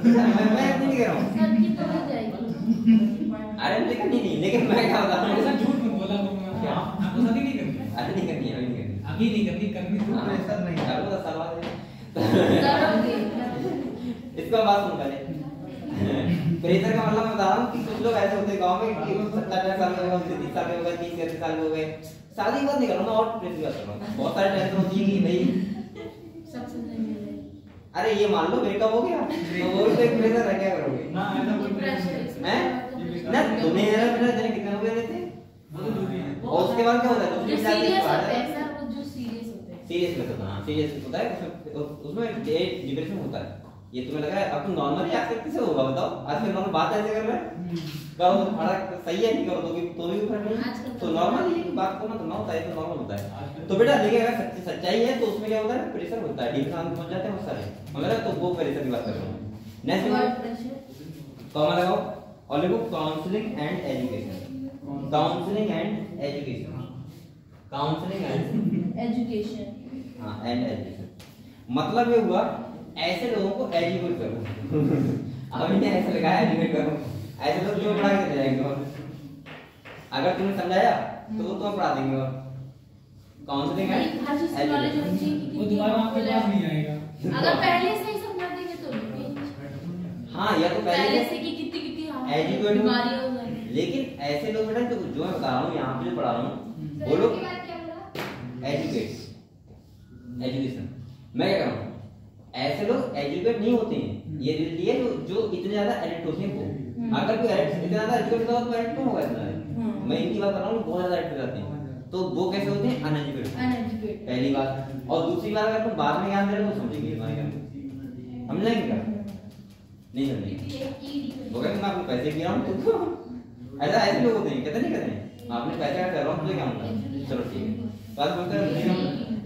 मैं नहीं कह रहा हूँ, सर की तो हो जाएगी। अरे लेकिन नहीं, लेकिन मैं क्या बता रहा हूँ, ऐसा झूठ मत बोला करो मैं। क्या? आपको शादी नहीं करनी? अरे नहीं करनी है, अभी नहीं करनी, अभी नहीं करनी, करनी तो प्रेशर नहीं। करो तो सवाल है। करोगे। इसका बात सुन पहले। प्रेशर का मतलब मैं बता रहा हूँ कि कुछ लोग ऐसे होते हैं गांव में कि 70 साल के हो गए, 30 साल के हो गए, 30 साल के हो गए, शादी की बात नहीं कर रहा हूँ, और प्रेशर की बात कर रहा हूँ। बहुत सारी टेंशन होती है कि भाई सबसे नहीं मिले। अरे ये मान लो ब्रेकअप हो गया तो वो भी तो एक प्रेशर है, क्या करोगे? ना ऐसा कोई प्रेशर हैं? ना तुम्हें जरा बिना जाने कितने हो गए रहते हैं, और उसके बाद क्या होता है? जो दूसरी सीरियस बात होते है, हैं सर, वो जो सीरियस होते हैं। सीरियस होता है, सीरियस होता है, उसमें डिप्रेशन होता है। ये तुम्हें लग रहा है अब तुम नॉर्मल ही आजकल किसे होगा बताओ? आजकल नॉर्मल बात ऐसे कर रहे हैं, करो थोड़ा सही है, नहीं करो तो भी फर्क नहीं। तो नॉर्मल ही बात को मत होता है, तो नॉर्मल होता है। तो बेटा देखिए अगर सच्चाई है तो उसमें क्या होता है? प्रेशर होता है, डिप्रेशन पहुंच जाते हैं बहुत सारे, मगर तो वो प्रेशर की बात कर रहा हूं। Next blood pressure. कॉमा लगाओ और लिखो counselling and education, counselling and education, counselling and education. हां एंड एजुकेशन मतलब ये हुआ ऐसे लोगों को एजुकेट करो। अभी ने ऐसे लगा एजुकेट करो, ऐसे लोग जो पढ़ा के जाएंगे, और अगर तुमने समझाया तो वो तुम्हें पढ़ा देंगे। और काउंसलिंग एंड हर चीज की नॉलेज होनी चाहिए कि वो दोबारा आपके पास नहीं आएगा। अगर पहले से ही समझा देंगे तो हां या तो पहले से कि कितनी एजुकेट बीमारियां हो जाएंगी। लेकिन ऐसे लोग बेटा जो मैं बता रहा हूँ यहाँ पे जो पढ़ा रहा हूँ वो लोग एजुकेट एजुकेशन, मैं क्या कर रहा हूँ, ऐसे लोग एजुकेट नहीं होते हैं। ये रियलिटी है जो इतने ज्यादा एडिक्ट होते हैं वो। अगर कोई इतना ज्यादा एजुकेट होता तो एडिक्ट होगा इतना। मैं इनकी बात कर रहा हूँ, बहुत ज्यादा एडिक्ट हो जाते हैं। तो वो कैसे होते हैं? अनएजुकेट, पहली बात। और दूसरी बात अगर तुम बाद में ज्ञान दे रहे हो तो समझेंगे तुम्हारे ज्ञान, समझेंगे क्या? नहीं समझेंगे। वो कहते मैं आपको पैसे गिरा हूँ तुमको, ऐसा ऐसे लोग होते हैं, कहते नहीं कहते हैं आपने पैसे का कर रहा हूँ तुझे क्या होता है? चलो ठीक है, बात बोलते हैं।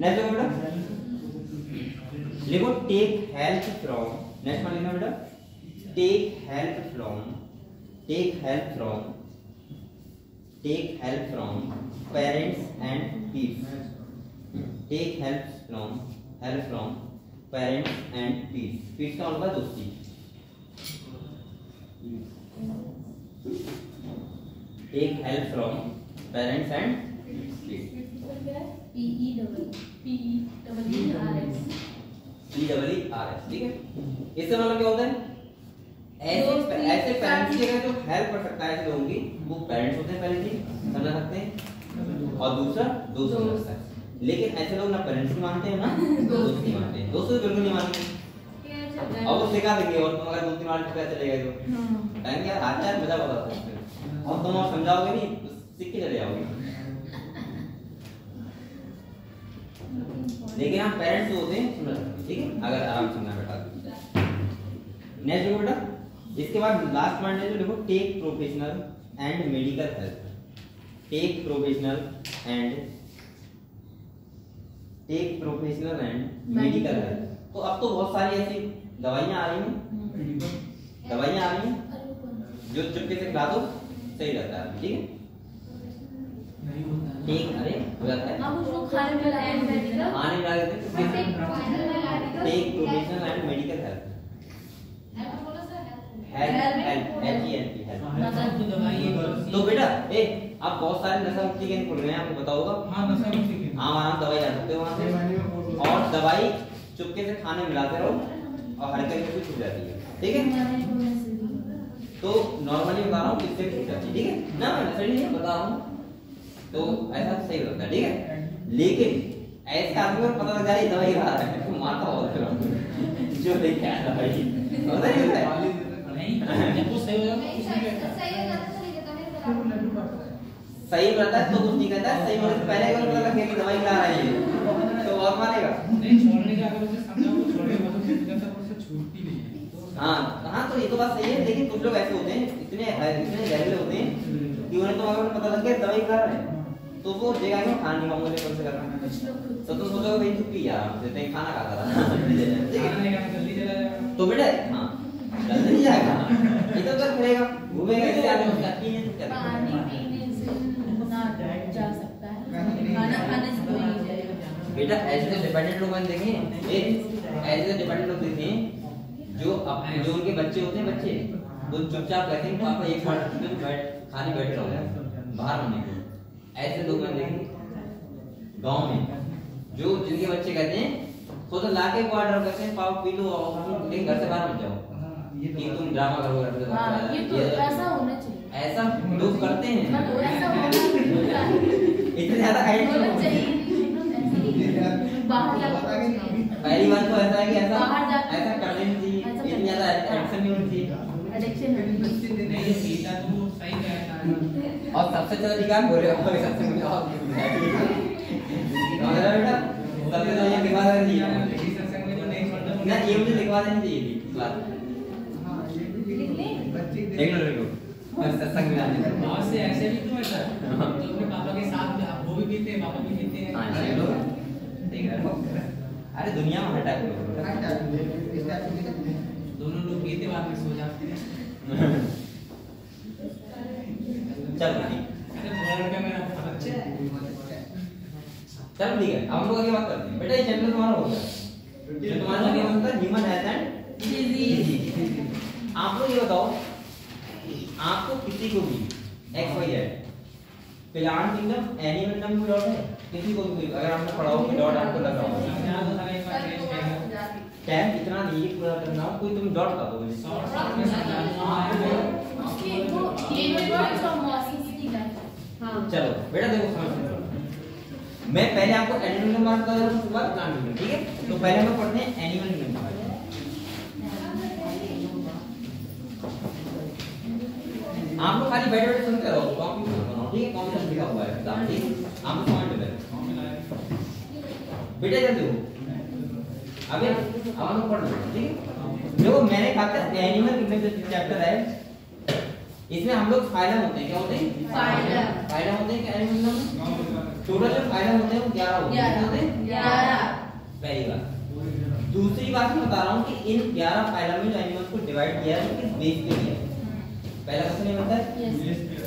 नेक्स्ट बेटा लिखो टेक हेल्प फ्रॉम, नेक्स्ट मान लिखना बेटा take help from, take help from, take help from parents and peers, take help from parents and peers. Peers का मतलब दोस्ती। Take help from parents and peers, PEERS, ठीक है? इससे मतलब क्या होता है? ऐसे पेरेंट्स की अगर जो हेल्प कर सकता है ऐसे लोगों की, वो पेरेंट्स होते हैं पहले चीज, समझ सकते हैं, और दूसरा दोस्त हो सकता है। लेकिन ऐसे लोग ना पेरेंट्स की मानते हैं ना दोस्त की मानते हैं, दोस्त तो बिल्कुल नहीं मानते। अब वो सिखा देंगे और तुम अगर 2-3 बार पता चलेगा तो कहेंगे यार आज यार मजा बता सकते हो और तुम और समझाओगे नहीं तो सीख के चले जाओगे। लेकिन हम पेरेंट्स जो होते हैं सुन रहे, ठीक है, अगर आराम सुनना बेटा। नेक्स्ट देखो बेटा, इसके बाद लास्ट पॉइंट है जो देखो, take professional and medical help. Take professional and medical help. तो अब तो बहुत सारी ऐसी दवाइयाँ आ रही हैं जो चुपके से खिला दो सही रहता है, ठीक है। ठीक, अरे हो जाता है हम उसको खाने में लाए मेडिकल आने लगा देते हैं। Take professional and medical help. तो बेटा आप बहुत सारे नशा मुक्ति केंद्र खुल रहे हैं, आपको बताओगा। हाँ, नशा मुक्ति केंद्र। आराम दवाई ला सकते हो वहाँ से, और दवाई चुपके से खाने मिलाते रहो और हल्के से छूट जाती है, ठीक है। तो नॉर्मली बता रहा हूँ किससे छूट जाती है, ठीक है ना, मैं सही नहीं बता रहा हूँ, तो ऐसा सही होता है, ठीक है। लेकिन ऐसे आदमी को पता लग जाए दवाई खा रहा है तो माथा बहुत जो लेके आया दवाई होता नहीं होता है। जब वो सही हो जाता है सही रहता है तो कुछ नहीं कहता है, सही होने से पहले अगर पता लग गया कि दवाई खा रहा है तो और मारेगा नहीं। छोड़ने का अगर उसे समझाओ तो छोड़ेगा, तो फिर जब तक उससे छूटती नहीं है। हाँ तो ये तो बात सही है। लेकिन कुछ लोग ऐसे होते हैं, इतने जहरीले होते हैं कि उन्हें तो अगर पता लग गया दवाई खा रहा है तो वो जगह में खाना नहीं खाऊंगा कौन से करना। तो तुम सोचोगे भाई तू पी यार देते हैं खाना खाता था जल्दी चला जाएगा। तो बेटा हाँ जल्दी नहीं जाएगा, इधर उधर खड़ेगा घूमेगा, इससे आगे उसका पीने से क्या पानी पीने से ना जा सकता है, खाना खाने से कोई नहीं जाएगा। बेटा ऐसे तो डिपेंडेंट लोग मैंने देखे हैं, ऐसे तो डिपेंडेंट लोग देखे हैं जो उनके बच्चे होते हैं, बच्चे वो चुपचाप कहते हैं पापा एक बार खाली बैठे रहो बाहर होने को। ऐसे लोग मैंने देखे गांव में जो जिनके बच्चे कहते हैं खुद लाके को ऑर्डर करते हैं पापा पी लो लेकिन घर से बाहर मत जाओ कि तुम ड्रामा करो घर से। हाँ, ये तो ऐसा होना चाहिए, ऐसा लोग करते हैं, बट ऐसा होना इतने ज्यादा होना चाहिए। बाहर जाकर पहली बात तो ऐसा है कि ऐसा बाहर जाकर ऐसा करने नहीं चाहिए, इतनी ज्यादा एडिक्शन नहीं होनी चाहिए। एडिक्शन नहीं सीता तो सही कहता है। और सबसे ज्यादा निकाल बोले सबसे मुझे और बेटा सबसे ज्यादा लिखवा देनी चाहिए ना, ये मुझे लिखवा देनी चाहिए थी बात। देख लो बस सत्संग में आने और से ऐसे भी तो ऐसा तो अपने पापा के साथ वो भी पीते हैं, पापा भी पीते हैं। हाँ ये लो देख रहे हो? अरे दुनिया में हटा के दोनों लोग पीते बाद में सो जाते हैं। चलो ठीक, अरे बोल के मेरा बच्चा चलो ठीक है। अब हम लोग आगे बात करते हैं। बेटा ये चैप्टर तुम्हारा हो गया, जो तुम्हारा क्या होता है ह्यूमन हेल्थ एंड डिजीज। आप लोग ये बताओ, आपको किसी को भी XYZ plant kingdom animal kingdom में डाउट है? किसी को भी अगर आपने पढ़ा हो कि डाउट आपको लग रहा हो टाइम इतना नहीं पूरा करना हो, कोई तुम डॉट कर दो मुझे। चलो बेटा देखो समझ, मैं पहले आपको एनिमल किंगडम बात कर रहा हूं, उसके बाद प्लांट किंगडम, ठीक है। तो पहले हम पढ़ते हैं एनिमल किंगडम। आप लोग खाली बैठे बैठे सुनते रहो, कॉपी बनाओ, ठीक है। कॉपी में लिखा हुआ है ठीक है, आप लोग समझ लो बेटा। जल्दी हो अबे अब हम लोग पढ़ लो, ठीक है। देखो मैंने कहा था एनिमल किंगडम जो चैप्टर है इसमें हम लोग फाइलम होते हैं, क्या होते हैं फाइलम होते हैं क्या एनिमल किंगडम में? टोटल जो फाइलम होते हैं वो 11 होते हैं, कितने होते हैं? 11। पहली बात। दूसरी बात मैं बता रहा हूँ कि इन 11 फाइलम में जो एनिमल्स को डिवाइड किया है वो किस बेस पे किया है? पहला क्वेश्चन ये बनता है।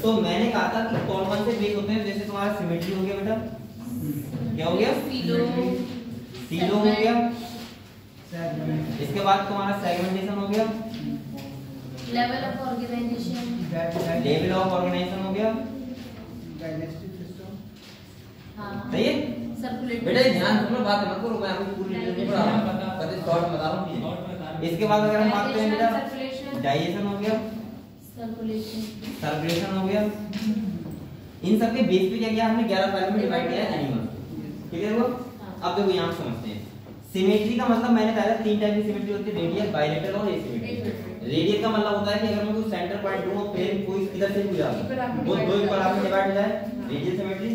तो मैंने कहा था कि कौन कौन से बेस होते हैं, जैसे तुम्हारा सिमेट्री हो गया बेटा, क्या हो गया? सीलो हो गया, इसके बाद तुम्हारा सेगमेंटेशन हो गया, लेवल ऑफ ऑर्गेनाइजेशन हो गया, हाँ सही है सर्कुलेट बेटा। ध्यान रखना, बात मत करो, मैं आपको पूरी डिटेल नहीं पढ़ा रहा हूं, बस शॉर्ट बता रहा हूं। इसके बाद अगर हम बात करें बेटा, डाइजेशन हो गया, सर्कुलेशन हो गया, इन सब के बेस पे क्या किया हमने 11 फाइल में डिवाइड किया है एनिमल, क्लियर हुआ? अब देखो यहां समझते हैं सिमेट्री का मतलब मैंने बताया था 3 टाइप की सिमेट्री होती है, रेडियल, बायलेटरल और एसिमेट्री। रेडियल का मतलब होता है कि अगर मैं कोई सेंटर पॉइंट लूं और प्लेन कोई इधर से भी जाए वो दो इक्वल हाफ में डिवाइड हो जाए, रेडियल सिमेट्री।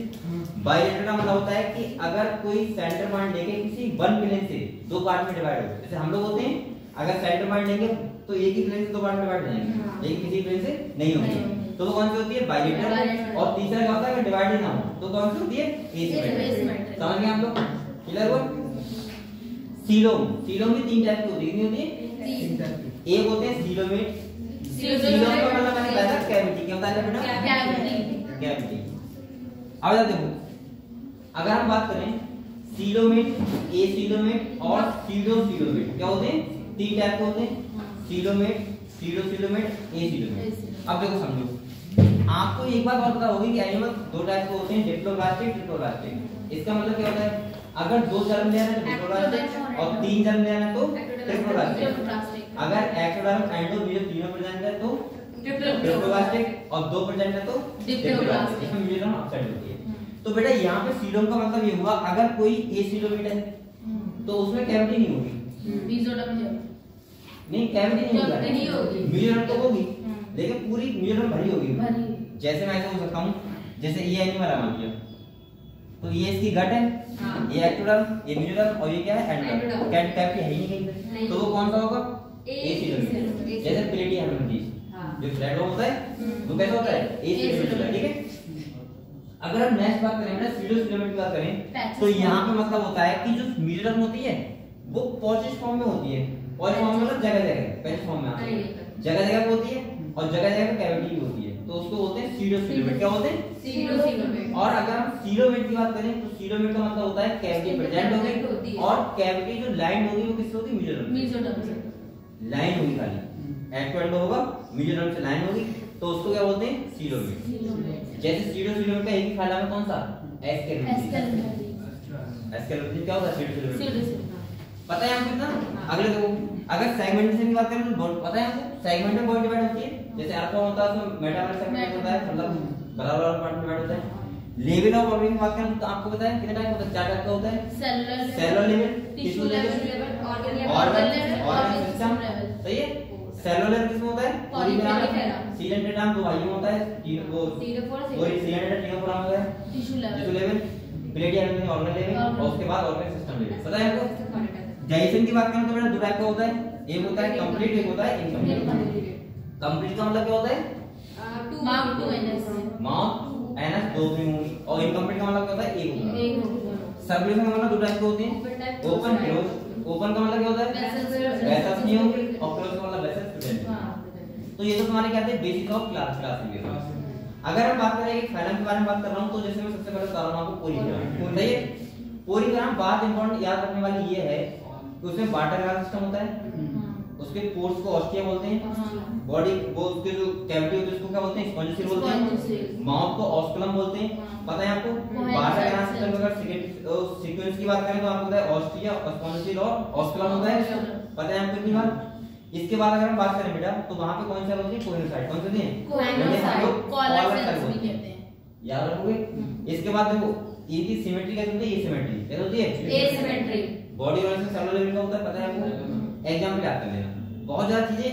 बायलेटरल का मतलब होता है कि अगर कोई सेंटर पॉइंट लेके किसी वन प्लेन से दो पार्ट में डिवाइड हो, जैसे हम लोग होते हैं अगर सेंटर पॉइंट लेंगे तो एक ही प्लेन से दो पार्ट में डिवाइड हो जाएंगे, लेकिन किसी प्लेन से नहीं होंगे, तो वो कौन सी होती है? बायलेटरल। और तीसरा क्या होता है अगर डिवाइड ना हो तो कौन सी होती है? एसिमेट्री। समझ गए आप लोग? क्लियर हुआ? सीलोम, सीलोम भी 3 टाइप की होती है, कितनी होती है? एक होते हैं सीलोमेट, सीलोम का मतलब मैंने बताया था कैविटी। क्या होता है बेटा? कैविटी। कैविटी। अब देखो अगर हम बात करें सीलोमेट, एसीलोमेट और सीडोसीलोमेट, क्या होते हैं? 3 टाइप के होते हैं, सीलोमेट, सीडोसीलोमेट, एसीलोमेट। अब देखो समझो, आपको एक बात और पता होगी कि एनिमल 2 टाइप के होते हैं, डिप्लोब्लास्टिक, ट्रिप्लोब्लास्टिक। इसका मतलब क्या होता है? अगर 2 जर्म लेना है तो डिप्लोब्लास्टिक और 3 जर्म लेना है तो ट्रिप्लोब्लास्टिक। अगर एक्टोडर्म, एंडो, मीजो तीनों प्रेजेंट है तो ट्रिप्लोब्लास्टिक और 2 प्रेजेंट है तो डिप्लोब्लास्टिक। इसमें मीजो अपसाइड होती है। तो बेटा यहाँ पे सीलोम का मतलब ये हुआ अगर कोई एसीलोमेट है तो उसमें कैविटी नहीं होगी, नहीं कैविटी नहीं होगी, मीजोरम तो होगी लेकिन पूरी मीजोरम भरी होगी। जैसे मैं ऐसे हो सकता हूँ, जैसे ये एनिमल है मान लिया, तो ये इसकी गट है, ये एक्टोडर्म, ये मीजोरम और ये क्या है? एंडोडर्म। कैविटी है ही नहीं कहीं, तो वो कौन सा होगा? एसीलोमेट। जैसे प्लेटिया जो फ्लैट होता है वो कैसा होता है? एसीलोमेट होता है। ठीक है, अगर हम नेक्स्ट बात करें ना सीडोसीलोमेट की बात करें तो यहाँ पे मतलब होता है कि जो मीजोरम होती है वो पॉचिस फॉर्म में होती है। पॉचिस फॉर्म में मतलब जगह-जगह पैच फॉर्म में आती है, जगह-जगह पे होती है और जगह-जगह पे कैविटी भी होती है, तो उसको बोलते हैं सीडोसीलोमेट। क्या होते हैं? सीडोसीलोमेट। और अगर हम सीलोमेट की बात करें तो सीलोमेट का मतलब होता है कैविटी प्रेजेंट होगी और कैविटी जो लाइन होगी वो किससे होगी? मीजोरम से लाइन होगी, खाली एक्टोएंडो होगा, मीजोरम से लाइन होगी, तो उसको क्या बोलते हैं? सीलोमेट। जैसे सीडोसीलोमेट का एक ही फाइलम है कौन सा? एस्केलोमेट। एस्केलोमेट क्या होता है? सीडोसीलोमेट। पता है आपको कितना? अगले देखो, अगर सेगमेंटेशन की बात करें तो पता है आपको सेगमेंट में बहुत डिवाइड होती है। जैसे अल्फा होता है तो मेटामेर सेगमेंट होता है, मतलब बराबर पार्ट में डिवाइड होता है। लेवल ऑफ ऑर्गेनिज्म की बात करें तो आपको पता है कितने टाइप होता है? 4 टाइप का होता है, cellular level, tissue level, organ system. सही है। सेलुलर किसमें होता है? पॉलीमेरा। सीलेंटेडाम 2 भाइयों में होता है, वो सीलेंटेड तीनों फॉर्म होता है। टिश्यू लेवल, प्लेटिया ऑर्गन लेवल और उसके बाद ऑर्गन सिस्टम लेवल। पता है आपको? डाइजेशन की बात करें तो बेटा 2 टाइप का होता है, एक होता है कंप्लीट, एक होता है इनकम्प्लीट। कंप्लीट का मतलब क्या होता है? Mouth to anus, mouth anus 2 भी होंगी, और इनकम्प्लीट का मतलब क्या होता है? एक होगा। सर्कुलेशन का मतलब 2 टाइप के होते हैं, ओपन, क्लोज। ओपन का मतलब क्या होता है? वेसल्स नहीं होंगे, और क्लोज का मतलब वेसल्स प्रेजेंट। तो ये तो तुम्हारे क्या थे? Basic of classification. अगर हम बात करें फाइलम के बारे में बात कर रहा हूं तो जैसे मैं सबसे पहले बता रहा हूं आपको पोरीफेरा। सही है। पोरीफेरा बात इंपॉर्टेंट याद रखने वाली ये है कि उसमें वाटर का सिस्टम होता है, उसके पोर्स को ऑस्टिया बोलते हैं, बॉडी वो उसके जो कैविटी होती है उसको क्या बोलते हैं? स्पॉन्जिल बोलते हैं, माउथ को ऑस्कुलम बोलते हैं। पता है आपको? वाटर का सिस्टम अगर सीक्वेंस की बात करें तो आपको पता है ऑस्टिया, स्पॉन्जिल और ऑस्कुलम होता है। पता है आपको इतनी बात? इसके बाद अगर हम बात करें बेटा तो वहां पे कौन सा होती है? कोइनोसाइट। कौन सी है? कोइनोसाइट। कॉलर सेल्स भी कहते हैं, याद रखोगे। इसके बाद देखो ये की सिमेट्री कैसे होती है? एसिमेट्री कैसे होती है? एसिमेट्री। बॉडी और सेलुलर लेवल का होता है, पता है आपको? एग्जांपल याद कर लेना, बहुत ज्यादा चीजें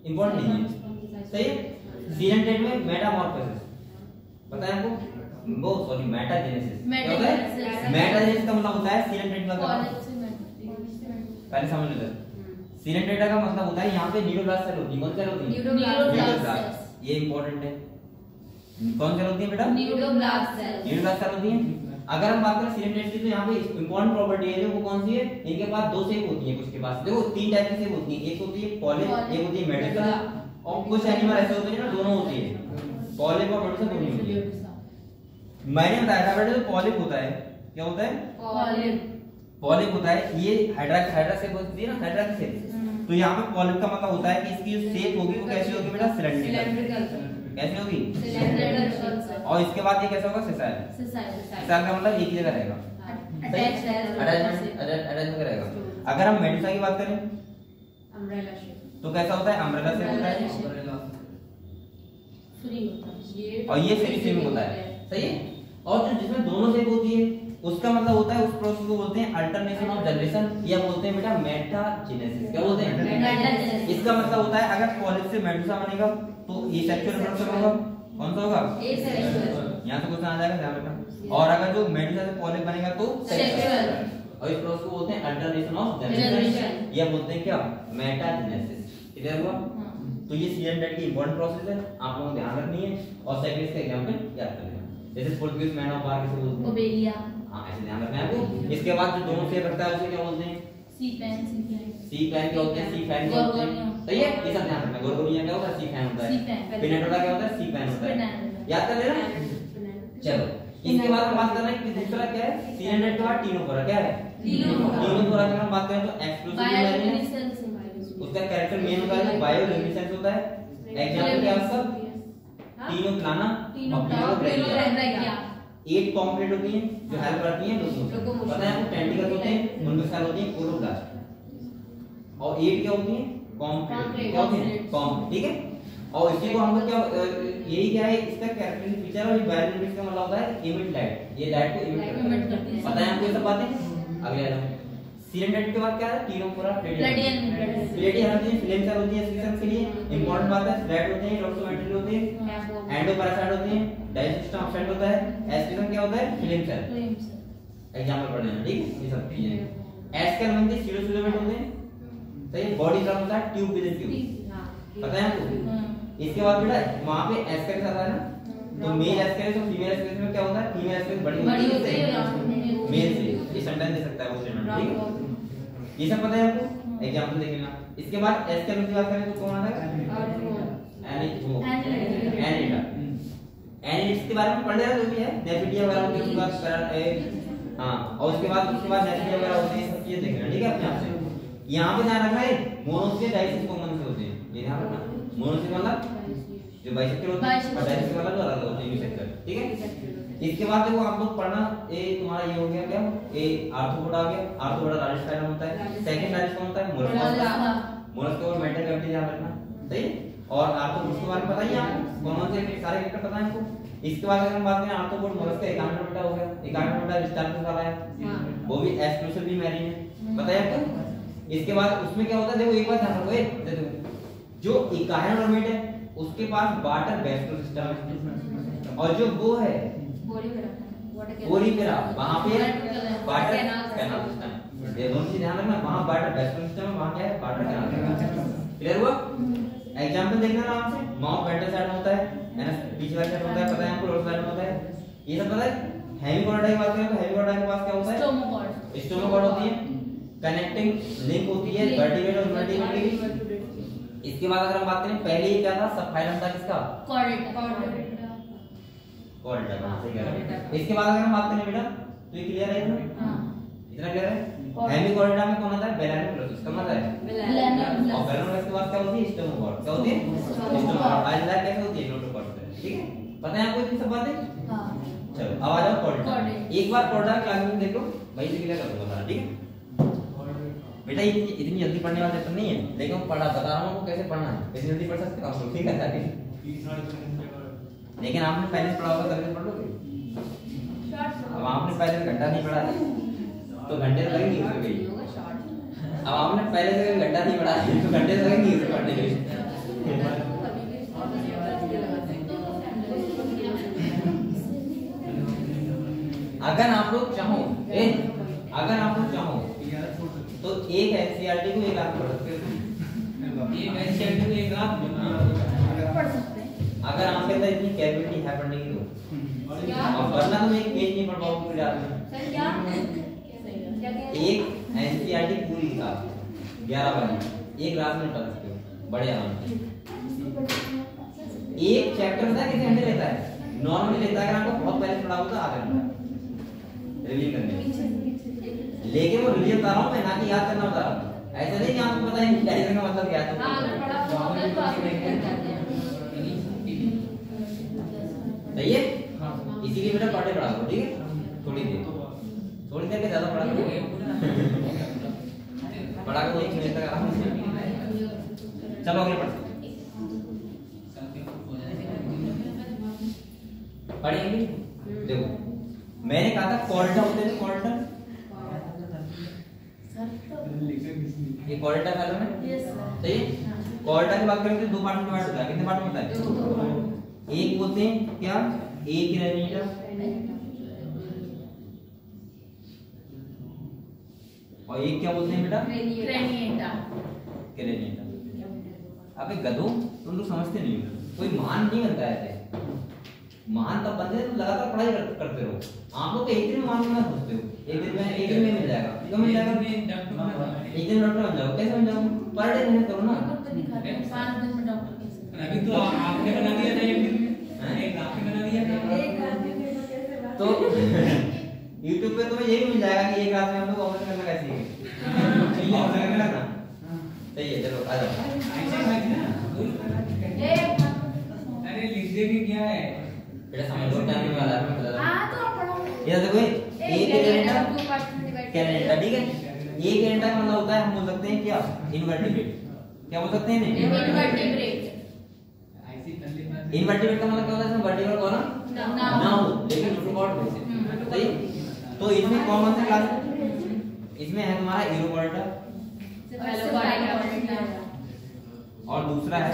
इंपॉर्टेंट नहीं है। सही है। सीलेंटेड में मेटामॉर्फोसिस, पता है आपको? वो सॉरी मेटाजेनेसिस। क्या होता है? मेटाजेनेसिस का मतलब होता है सीलेंटेड का, पहले समझ लो। सीलेंटेड का मतलब होता है यहाँ पे न्यूरोब्लास्ट सेल होती है। कौन सेल होती है? न्यूरोब्लास्ट। ये इंपॉर्टेंट है। कौन सेल होती है बेटा? Neuroblast cell. न्यूरोब्लास्ट सेल होती है। अगर हम बात करें सीलेंटेड की तो यहाँ पे इंपॉर्टेंट प्रॉपर्टी है जो वो कौन सी है? इनके पास 2 शेप होती है, कुछ के पास देखो 3 टाइप की शेप होती है, एक होती है पॉलिप, एक होती है मेडिकल, और कुछ एनिमल ऐसे होते हैं ना दोनों होती है, पॉलिप और मेडिकल दोनों होती है। मैंने बताया था बेटा जो पॉलिप होता है, क्या होता है? पॉलिप होता है, ये हाइड्रा शेप होती है ना, हाइड्रा की शेप। तो यहाँ पे पॉलिप का मतलब होता है कि इसकी जो शेप होगी वो कैसी होगी बेटा? सिलेंड्रिकल। कैसी होगी? सिलेंड्रिकल। और इसके बाद ये कैसा होगा? सिसाइल। सिसाइल का मतलब एक ही जगह रहेगा, अटैचमेंट रहेगा। अगर हम मेडुसा की बात करें अम्ब्रेला शेप, तो कैसा होता है? अम्ब्रेला शेप होता है, फ्री होता है, और ये फ्री शेप होता है। सही है। और जो जिसमें दोनों शेप होती है उसका मतलब होता है उस प्रोसेस को बोलते हैं हैं अल्टरनेशन ऑफ जनरेशन या बोलते हैं बेटा मेटाजेनेसिस। क्या बोलते हैं? मेटाजेनेसिस। इसका मतलब होता है अगर पॉलिप से मेडुसा बनेगा तो एसेक्सुअल रिप्रोडक्शन होगा। कौन सा होगा? एसेक्सुअल। यहाँ तो क्वेश्चन आ जाएगा ध्यान रखना। और अगर जो मेडुसा से पॉलिप बनेगा तो सेक्सुअल। और इस प्रोसेस को बोलते हैं अल्टरनेशन ऑफ जनरेशन या बोलते हैं क्या? मेटाजेनेसिस। क्लियर हुआ? तो ये सीएनडेट की इंपॉर्टेंट प्रोसेस है, आप लोगों को ध्यान रखनी है और सेकंड इसका एग्जांपल याद कर लेना। जैसे पोर्टुगीज मैन ऑफ बार किसे बोलते हैं? ओबेलिया। हां ऐसे ध्यान रखना है आपको। इसके बाद जो दोनों शेप रखता है उसे क्या बोलते हैं? सी पेन। सी फैन क्या होते हैं? सी फैन क्या होते हैं? सही है, ये सब ध्यान रखना। गोरगोनिया क्या होता है? सी फैन होता है। सी फैन। पिनेटोला क्या होता है? सी फैन होता है। याद कर लेना। चलो इसके बाद हम बात कर रहे हैं कि दूसरा क्या है? सीएनडेट के बाद टीनोफोरा क्या है? टीनोफोरा की हम बात करें तो एक्सक्लूसिव बायोलुमिनेसेंस। उसका कैरेक्टर मेन होता है बायोलुमिनेसेंस होता है। एग्जांपल क्या है उसका? टीनोप्लाना और प्लेनोब्रैकिया। 8 कॉम्प्लेट होती हैं जो हेल्प करती हैं लोकोमोशन। पता है आपको? टेंटिकल्स होते हैं, उनके साथ होती हैं कोलोब्लास्ट। और 8 क्या होती हैं? कॉम्प्लेट। क्या होती हैं? कॉम्प्लेट। ठीक है। और इसी को हम लोग क्या यही क्या है इसका कैरेक्टरिस्टिक फीचर है। बायोलुमिनेसेंस का मतलब होता है इमिट लाइट। ये लाइट को इमिट करती है। पता है आपको ये सब बातें? अगले आ जाओ। सीएनडेट के बाद क्या है? टीनोफोरा प्लेटियम। प्लेटियम होती है, फिल्म सेल होती है सिस्टम के लिए इंपॉर्टेंट बात है। फ्लैट होते हैं, रोटोमेट्री होते हैं, एंडोपैरासाइट होते हैं, डाइजेस्टिव सिस्टम अपसेट होता है, एस्टिकम क्या होता है? Film cell. एग्जांपल पढ़ लेना। ठीक है, ये सब चीजें। एस्कल में सीरोफिलामेंट होते हैं। तो ये बॉडी का होता है ट्यूब विद इन ट्यूब। पता है आपको? इसके बाद बेटा वहां पे एस्कल के साथ है ना, तो मेल एस्कल तो फीमेल एस्कल में क्या होता है? फीमेल एस्कल बड़ी होती है मेल से। ये सेंटेंस दे सकता है वो स्टेटमेंट। ठीक है, ये सब पता है आपको? एग्जांपल देख लेना। इसके बाद एस्कल की बात करें तो कौन आता है? एनिटा। एनिट्स के बारे में पढ़ लेना जो भी है। नेफिडिया वगैरह होती है उसके बाद हां, और उसके बाद नेफिडिया वगैरह होती है, सब चीजें देखना। ठीक है, अपने आप से यहां पे ध्यान रखना है मोनोसिस डाइसिस कॉमन से होते हैं। ये ध्यान रखना। मोनोसिस मतलब जो बाइसेक्टर होते हैं और डाइसिस मतलब जो अलग होते हैं यूनिसेक्टर। ठीक है। इसके बाद देखो आप लोग पढ़ना ए तुम्हारा ये हो गया क्या? ए आर्थ्रोपोड आ गया। आर्थ्रोपोड लार्जेस्ट फाइलम होता है। सेकंड लार्जेस्ट कौन होता है? मोलस्क। मोलस्क और मेंटल कैविटी ध्यान रखना। सही। और आर्थ्रोपोड के बारे में पता ही है आपको? कौन से सारे कैरेक्टर पता है आपको? इसके बाद अगर हम बात करें आर्थ्रोपोड मोलस्क का एकांड्रोमेटा हो गया। एकांड्रोमेटा विस्तार वाला है, वो भी एक्सक्लूसिवली मैरीन है। पता है आपको? इसके बाद उसमें क्या होता है? देखो एक बात ध्यान रखो, देखो जो एकांड्रोमेट है उसके पास वाटर वेस्कुलर सिस्टम है और जो वो है बोरीपेरा वहां पे वाटर कैनाल सिस्टम। ये दोनों चीज ध्यान रखना। वहां वाटर वेस्कुलर सिस्टम है, वहां क्या है? Water canal. क्लियर हुआ? एग्जांपल देखना आराम से। माउथ वेंट्रल साइड होता है ना, पीछे वाला साइड होता है। पता है आपको? लोअर साइड होता है। ये सब पता है? हेमिकॉर्डा की बात करें तो हेमिकॉर्डा के पास क्या होता है? स्टोमाकॉर्ड। स्टोमाकॉर्ड होती है, कनेक्टिंग लिंक होती है वर्टिब्रेट और इनवर्टिब्रेट की। इसके बाद अगर हम बात करें पहले ये क्या था? सबफाइलम था किसका? कॉर्डेटा। सही कह रहे हैं। इसके बाद अगर हम बात करें बेटा तो ये क्लियर है इतना? हां, इतना क्लियर है। हेमिकॉर्डा में कौन आता है? बेलानोप्लास्ट। कौन आता है? बेलानोप्लास्ट। और बेलानोप्लास्ट के बाद क्या होती है? स्टोमाकॉर्ड। क्या होती है? स्टोमाकॉर्ड। आइलैंड कैसे होती है? नोटोकॉर्ड। ठीक है, पता है आपको ये सब बातें? हां। चलो अब आ जाओ कॉर्डेटा। एक बार कॉर्डेटा क्लास में देख लो, वही से क्लियर कर दूंगा सारा। ठीक है बेटा, इतनी जल्दी पढ़ने वाला पेपर नहीं है, लेकिन मैं पढ़ा बता रहा हूं आपको कैसे पढ़ना है। इतनी जल्दी पढ़ सकते हो आप लोग? ठीक है ताकि लेकिन आपने पहले पढ़ा होगा तभी पढ़ लोगे। अब आपने पहले घंटा नहीं पढ़ा तो घंटे तो लगेंगे उसमें भी। अब आपने पहले से घंटा नहीं पढ़ा तो घंटे तो लगेंगे उसे पढ़ने के लिए। अगर आप लोग चाहो तो एक एनसीईआरटी को एक आप पढ़ सकते हो। एक एनसीईआरटी को एक आप पढ़ सकते हैं अगर आपके अंदर इतनी कैपेबिलिटी है पढ़ने की तो। अब वरना तुम एक पेज नहीं पढ़ पाओगे पूरी रात में। एक एनसीईआरटी पूरी किताब 11 वाली एक रात में पढ़ सकते हो बड़े आराम से। एक चैप्टर था कितने घंटे लेता है? नॉर्मली लेता है अगर आपको बहुत पहले पढ़ा होता आधा घंटा रिवीजन करने में। लेकिन वो रिवीजन बता रहा हूं मैं, ना कि याद करना बता रहा हूं। ऐसा नहीं कि आपको पता है डायरेक्ट का मतलब क्या है। सही है, इसीलिए बेटा पढ़े पढ़ा करो। ठीक है, थोड़ी देर के ज्यादा पढ़ा करो। पढ़ा करो 1 मिनट तक आराम से। चलो अगले पढ़ते पढ़ेंगे। देखो मैंने कहा था कॉर्डेटा होते थे। कॉर्डेटा ये कोऑर्डिनेटर फैलम है। Yes sir. सही है। कोऑर्डिनेटर की बात करें तो 2 पार्ट में डिवाइड होता है। कितने पार्ट में होता है? 2 पार्ट। एक बोलते हैं क्या? एक किलोमीटर और एक क्या बोलते हैं बेटा? क्रेनिएटा। किलोमीटर। अबे गधों, तुम लोग समझते नहीं हो। कोई मान नहीं बनता है ऐसे। मान तब बनते हैं तुम लगातार पढ़ाई करते रहो। आप लोग तो एक दिन में मान में सोचते हो। एक दिन में मिल जाएगा। क्यों मिल जाएगा? एक दिन डॉक्टर बन जाओ। कैसे बन जाओ? पर डे मेहनत करो ना। 5 दिन में डॉक्टर कैसे? अभी तो आपने बना दिया था एक दिन में। एक आपने बना दिया था। तो YouTube पे तुम्हें यही मिल जाएगा कि एक रात में हम लोग ऑपरेशन करना कैसे सीखे। ऑपरेशन करना ना। सही है, चलो आ जाओ। अरे लिख दे के क्या है? बेटा समझ लो टाइम में वाला है, मैं बता रहा हाँ तो पढ़ो। हूं। ये देखो एक किलोमीटर कैलेंडर, ठीक है। एक किलोमीटर का मतलब होता है, हम बोल सकते हैं क्या? इनवर्टिब्रेट। क्या बोल सकते हैं इन्हें? इनवर्टिब्रेट। ऐसी तल्ली बात। इनवर्टिब्रेट का मतलब क्या होता है? इसमें वर्टिकल कॉलम ना हो, लेकिन न्यूट्रोकॉर्ड हो। सही। तो इसमें कौन सा क्लास है? इसमें है हमारा इरोकॉर्डा और दूसरा है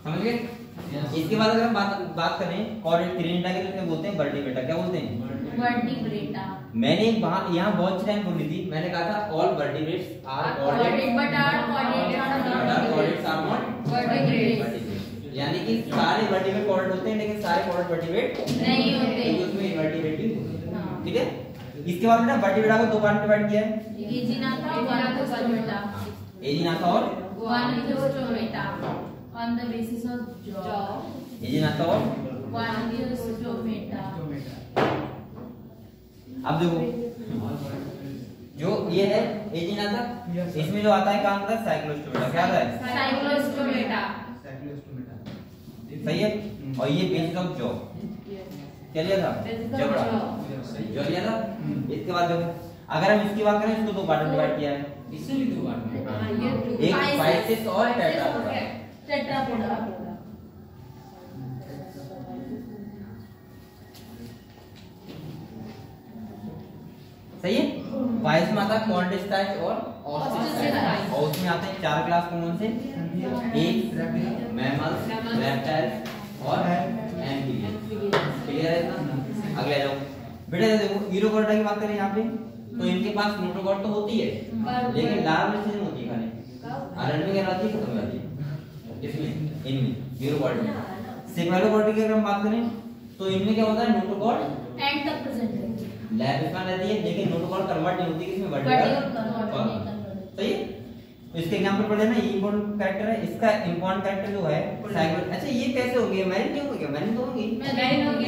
समझ गए? इसके बाद अगर हम बात करें क्रेनिएटा के, तो बोलते हैं वर्टिब्रेटा। क्या बोलते हैं? वर्टिब्रेटा। मैंने एक बात यहाँ बहुत टाइम बोली थी, मैंने कहा था all vertebrates are coordinate but are coordinates are not vertebrates. यानी कि सारे वर्टिब्रेट कोऑर्डिनेट होते हैं, लेकिन सारे कोऑर्डिनेट वर्टिब्रेट नहीं होते। क्योंकि उसमें इनवर्टिब्रेट भी होते हैं। हाँ। ठीक है। इसके बाद ना वर्टिब्रेटा को 2 पार्ट में डिवाइड किया है। एजिनाथा और वानोस्टोमेटा। एजिनाथा और वानोस्टोमेटा on the basis of jaw. एजिनाथा और वानोस्टोमेटा। अब देखो जो ये है एजिनाथा, इसमें जो आता है काम आता है साइक्लोस्टोमेटा। क्या आता है? साइक्लोस्टोमेटा। सही है। और ये बेसिस ऑफ जॉ क्या लिया था? जबड़ा जो लिया था। इसके बाद देखो अगर हम इसकी बात करें, इसको 2 पार्ट में डिवाइड किया है। इससे भी 2 बार में। एक फाइसिस और टेट्रापोडा। टेट्रापोडा। सही है। फाइस में आता है कॉन्डिस्टाइच और ऑस्टिस्टाइच, और उसमें आते हैं 4 क्लास कौन से? एक मैमल्स, रेप्टाइल्स और एम्फीबियंस। क्लियर है इतना? अगले जाओ बेटा। देखो यूरोकॉर्डा की बात करें यहाँ पे, तो इनके पास न्यूट्रोकॉर्ड तो होती है, लेकिन लार्वा में नहीं होती खाली। आरएनए में क्या रहती है? खत्म हो जाती है इसमें, इनमें यूरोकॉर्ड में। सेफेलोकॉर्ड की अगर हम बात करें, तो इनमें क्या होता है? न्यूट्रोकॉर्ड एंड तक प्रेजेंट है। लैब में रहती है, लेकिन न्यूट्रोकॉर्ड कन्वर्ट नहीं होती किसमें? वर्टिकल। सही है। तो इसके एग्जांपल पढ़े ना, ये इंपॉर्टेंट कैरेक्टर है। इसका इंपॉर्टेंट कैरेक्टर जो है साइक्लो। अच्छा ये कैसे हो गया? मैरिन क्यों हो गया? मैरिन तो होगी, मैरिन नहीं होगी।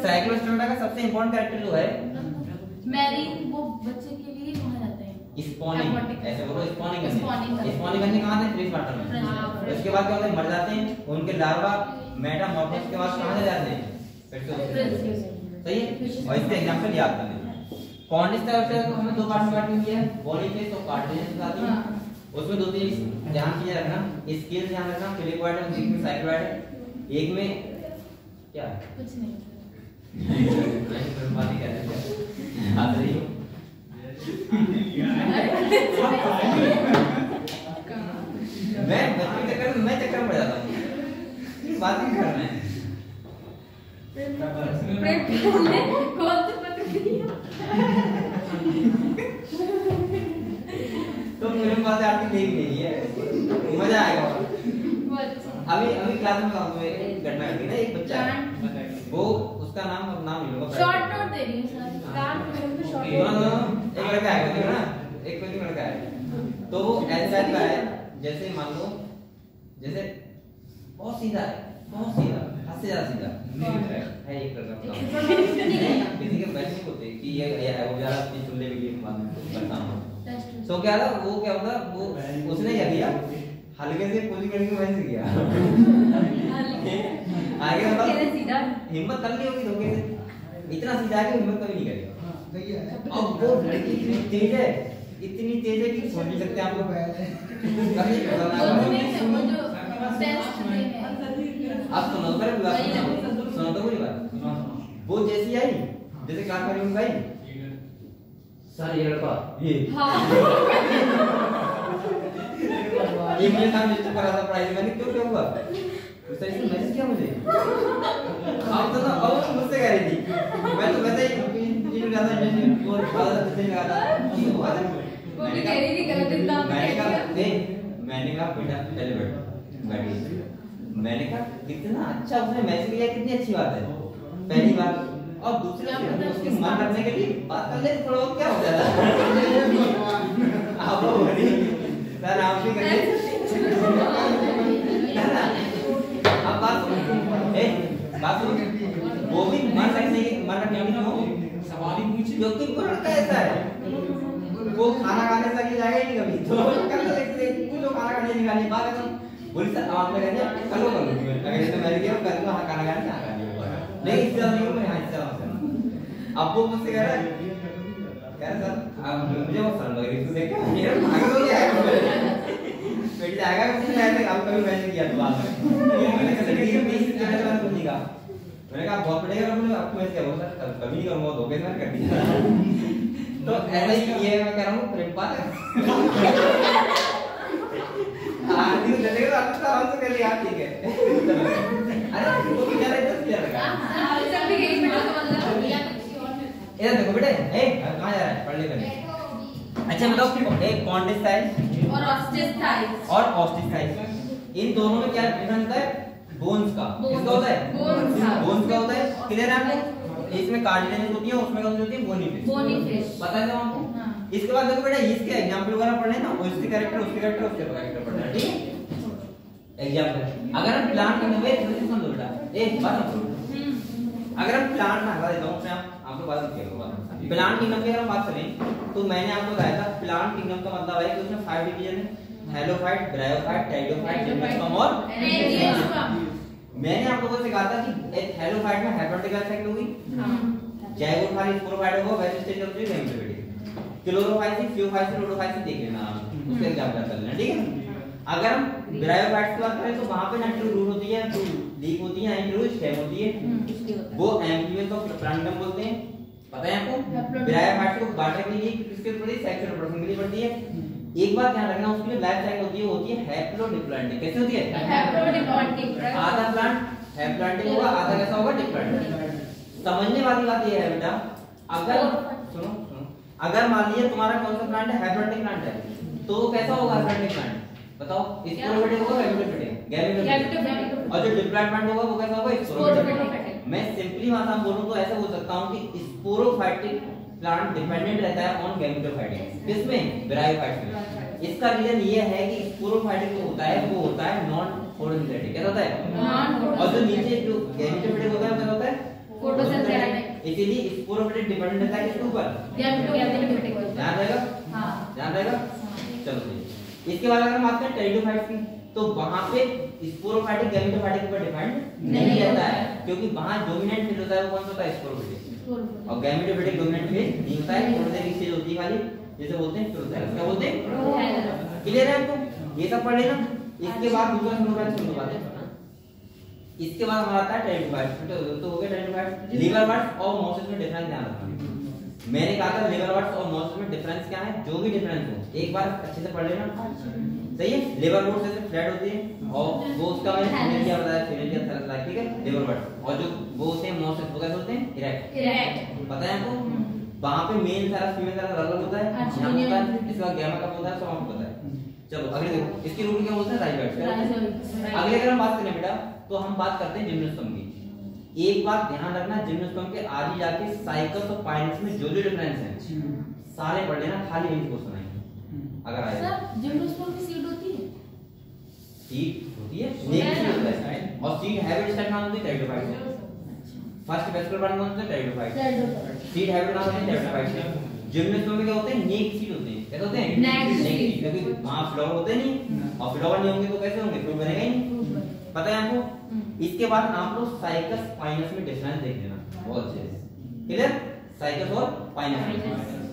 साइक्लोस्टोमेटा का सबसे इंपॉर्टेंट कैरेक्टर जो है मैरिन, वो बच्चे के लिए कहाँ जाते हैं? स्पॉनिंग। ऐसे बोलो स्पॉनिंग करने। स्पॉनिंग करने कहाँ आते हैं? फ्रेश वाटर में। उसके बाद क्या होता है? मर जाते हैं उनके लार्वा मेटामॉर्फोसिस के बाद कहाँ जाते हैं? फिर से। सही है। और इसके एग्जांपल याद करने हैं। कॉन्डिस्टाइच को हमने 2 पार्ट में बांट दिया है, बॉडी फेस और कार्टिलेज आती है। उसमें 2-3 ध्यान चीजें रखना, स्केल ध्यान रखना। फिलिपॉइड और एक में साइक्लोइड है, एक में क्या है? कुछ नहीं। बात ही कहते हैं हाथ रही हो। मैं बच्चे चक्कर में पड़ जाता हूँ। बात ही करना है। तो फिल्म बातें आपकी देख लीजिए, मजा आएगा। अभी क्लास में एक घटना घटी ना, एक बच्चा है, वो उसका नाम नहीं लूंगा, शॉर्ट नोट दे रही हूं सर। एक लड़का है, देखो ना, एक कोई लड़का है, तो वो ऐसे टाइप का है, जैसे मान लो जैसे बहुत सीधा है, बहुत सीधा, हद से ज्यादा सीधा है। एक लड़का किसी के बैठ नहीं होते कि ये है वो ज्यादा अपनी चुल्ले के लिए बाद में बताऊं। तो क्या था, वो क्या होता, वो उसने क्या किया, हल्के से पूरी करके वैसे किया आगे मतलब हिम्मत कर ली होगी धोखे से, इतना सीधा कि हिम्मत कभी नहीं करेगा। अब वो लड़की इतनी तेज है कि सोच नहीं सकते आप लोग। अब सुनो, सुनो तो पूरी बात। वो जैसी आई, जैसे क्लास में रूम गई सर ये लड़का ये एक मिनट काम डिस्टर्ब करा था पढ़ाई में, मैंने क्या हुआ उसने इसने मैसेज किया मुझे। आप तो ना अब मुझसे कह रही थी, मैं तो वैसे ही इंजीनियर ज्यादा इंजीनियर और ज्यादा डिस्टेंस लगा था। वो भी कह रही थी गलत नाम मैंने कहा बेटा पहले बैठ। मैंने कहा कितना अच्छा उसने मैसेज किया, कितनी अच्छी बात है पहली बार। और दूसरी बात उसके मन रखने के लिए बात कर ले थोड़ा बहुत क्या हो जाता आप वो बड़ी सर आप भी करिए। अब बात सुनो वो भी मन रखने की क्यों सवाल ही पूछे, क्योंकि वो लड़का ऐसा है वो खाना खाने तक जाएगा ही नहीं कभी। तो कर लो कुछ लोग खाना खाने निकालने बात है तो बोली सर आप लोग कहते कर लो अगर जैसे मैंने किया कर लो खाना खाने क्या खाने नहीं इससे नहीं मैं यहाँ से अब वो मुझसे कह रहा है सर आप मुझे बहुत शर्म लग रही तू देख मेरा भाग हो गया है बेटी जाएगा कुछ मैंने आप कभी मैंने किया तो बात में मैंने कहा लड़की के बीच में मैंने कुछ नहीं कहा। मैंने कहा बहुत पड़ेगा बोले आपको मैं क्या बोल सर कभी नहीं करूंगा धोखे से कर दिया। तो ऐसा ही ये मैं कह रहा हूँ प्रेम पात है हां दिन चलेगा आप आराम से कर लिया ठीक है। अरे वो भी कह रहा है 10 किया लगा सब भी यही बेटा समझ लो इधर देखो बेटे ए कहां जा रहा है पढ़ ले पहले। अच्छा बताओ एक कॉन्डिसाइज और ऑस्टिसाइज इन दोनों में क्या डिफरेंस होता है? बोन्स का। किसका होता है? बोन्स का होता है। क्लियर है आपको? इसमें कार्टिलेज होती है उसमें कौन सी होती है? Bony fish. पता है आपको? इसके बाद देखो बेटा इसके एग्जांपल वगैरह पढ़ने ना उसके कैरेक्टर उसके कैरेक्टर पढ़ना है ठीक है। एग्जांपल अगर हम प्लांट करने में सुन लो बेटा एक बात सुनो अगर हम प्लांट में हटा देता हूं मैं आपको बात करूंगा प्लांट किंगडम की अगर हम बात करें तो मैंने आपको बताया था प्लांट किंगडम का मतलब है कि उसमें 5 डिवीजन है हेलोफाइट ब्रायोफाइट टाइडोफाइट जिम्नोस्पर्म और मैंने आप लोगों को सिखाया था कि एक हेलोफाइट में हैप्लोइड सेक्ट होगी जाइगोफाइट स्पोरोफाइट होगा वैसे स्टेज होती है गैमेटोफाइट क्लोरोफाइट फ्यूफाइट रोडोफाइट देख लेना आप उसका एग्जांपल कर लेना ठीक है। अगर हम ब्रायोफाइट्स की बात करें तो वहां पे नाइट्रो रूट होती है लीक होती है नाइट्रो स्टेम होती है वो एम्फीबियन को प्लांटम बोलते हैं पता है आपको। ब्रायोफाइट्स को बांटने के लिए किसके ऊपर सेक्सुअल रिप्रोडक्शन के लिए पड़ती है। एक बात ध्यान रखना उसकी लाइफ साइकिल होती है हैप्लोडिप्लॉइडिक। कैसे होती है? हैप्लोडिप्लॉइडिक। आधा प्लांट हैप्लोइडिक होगा आधा कैसा होगा डिप्लॉइडिक। समझने वाली बात ये है बेटा अगर सुनो अगर मान लीजिए तुम्हारा कौन सा प्लांट है हैप्लोइडिक प्लांट है तो कैसा होगा हैप्लोइडिक प्लांट बताओ? स्पोरोफाइटिक होगा गैमेटोफाइटिक। और जो डिप्लॉइड प्लांट होगा वो कैसा होगा? स्पोरोफाइटिक। मैं सिंपली भाषा में बोलूं तो ऐसा बोल सकता हूं कि स्पोरोफाइटिक प्लांट डिपेंडेंट रहता है ऑन गैमेटोफाइटिक। किसमें? ब्रायोफाइट में। इसका रीजन ये है कि स्पोरोफाइटिक जो होता है वो होता है नॉन फोटोसिंथेटिक। क्या होता है? और जो नीचे जो गैमेटोफाइटिक होता है वो क्या होता है? फोटोसिंथेटिक। इसीलिए स्पोरोफाइटिक डिपेंडेंट रहता है किसके ऊपर? गैमेटोफाइटिक। ध्यान रहेगा? हां ध्यान रहेगा। चलो इसके बाद अगर हम बात करें टेरिडोफाइट्स की तो वहां पे स्पोरोफाइटिक गैमेटोफाइटिक पर डिपेंड नहीं रहता है क्योंकि वहां डोमिनेंट फेज होता है वो कौन सा होता है? स्पोरोफाइटिक। और गैमेटोफाइटिक डोमिनेंट फेज नहीं होता है प्रोटोजेनिक स्टेज होती है खाली जैसे बोलते हैं प्रोटोजेनिक। क्या बोलते हैं? प्रोटोजेनिक। क्लियर है आपको? ये सब पढ़ लेना। इसके बाद दूसरा सुनो बात है इसके बाद हमारा आता है टेरिडोफाइट्स। तो हो गया टेरिडोफाइट्स। लिवरवर्ट्स और मॉसेस में डिफरेंस ध्यान रखना। मैंने कहा था लिवरवर्ट्स और मॉसेस में डिफरेंस क्या है? जो भी डिफरेंस हो एक बार अच्छे से पढ़ लेना सही है। लिवरवर्ट्स जैसे फ्लैट होती है और वो उसका मैंने फिनेलिया बताया फिनेलिया थैलस ठीक है लिवरवर्ट्स। और जो वो होते हैं मॉसेस वो कैसे होते हैं? इरेक्ट। पता है आपको? वहां पे मेल थैलस फीमेल थैलस अलग होता है यहां होता है इसका गामा कब होता है सब आपको पता है। चलो अगले देखो इसकी रूट क्या बोलते हैं? राइजोइड्स। अगले अगर हम बात करें बेटा तो हम बात करते हैं जिम्नोस्पर्म की। एक बात ध्यान रखना जिम्नोस्पर्म के आगे जाके साइकस और पाइनस में जो डिफरेंस है सारे पढ़ लेना खाली यही क्वेश्चन आएंगे अगर आए। सर जिम्नोस्पर्म की सीड होती है? सीड होती है नेक सीड होता है और सीड हैबिट स्टेट नाम होती है टेरिडोफाइट। फर्स्ट वेस्कुलर पार्ट कौन सा? टेरिडोफाइट। सीड हैबिट नाम होती है टेरिडोफाइट। जिम्नोस्पर्म में क्या होते हैं? नेक सीड होते हैं। कैसे होते हैं? नेक सीड। क्योंकि वहां फ्लावर होते नहीं और फ्लावर नहीं होंगे तो कैसे होंगे? फ्रूट बनेगा ही नहीं। पता है आपको? इसके बाद आप लोग साइकस पाइनस में डिफरेंस देख लेना बहुत अच्छे से। क्लियर? साइकस और पाइनस।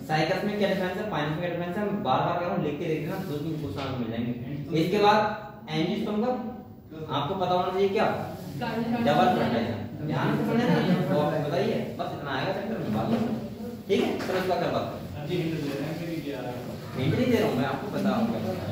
साइकस में क्या डिफरेंस है पाइनस में क्या डिफरेंस है बार-बार कह रहा हूं लिख के देख लेना 2-3 क्वेश्चन आपको मिल जाएंगे। इसके बाद एंजियोस्पर्म का आपको पता होना चाहिए क्या? Double fertilisation. ध्यान से पढ़ना है ना, वो आपको बताइए, बस इतना आएगा चैप्टर में बात करो, ठीक है? चलो इसका कर बात, अभी हिंट दे रहे हैं कि क्या हिंट नहीं दे रहा हूँ मैं, आपको बताऊंगा।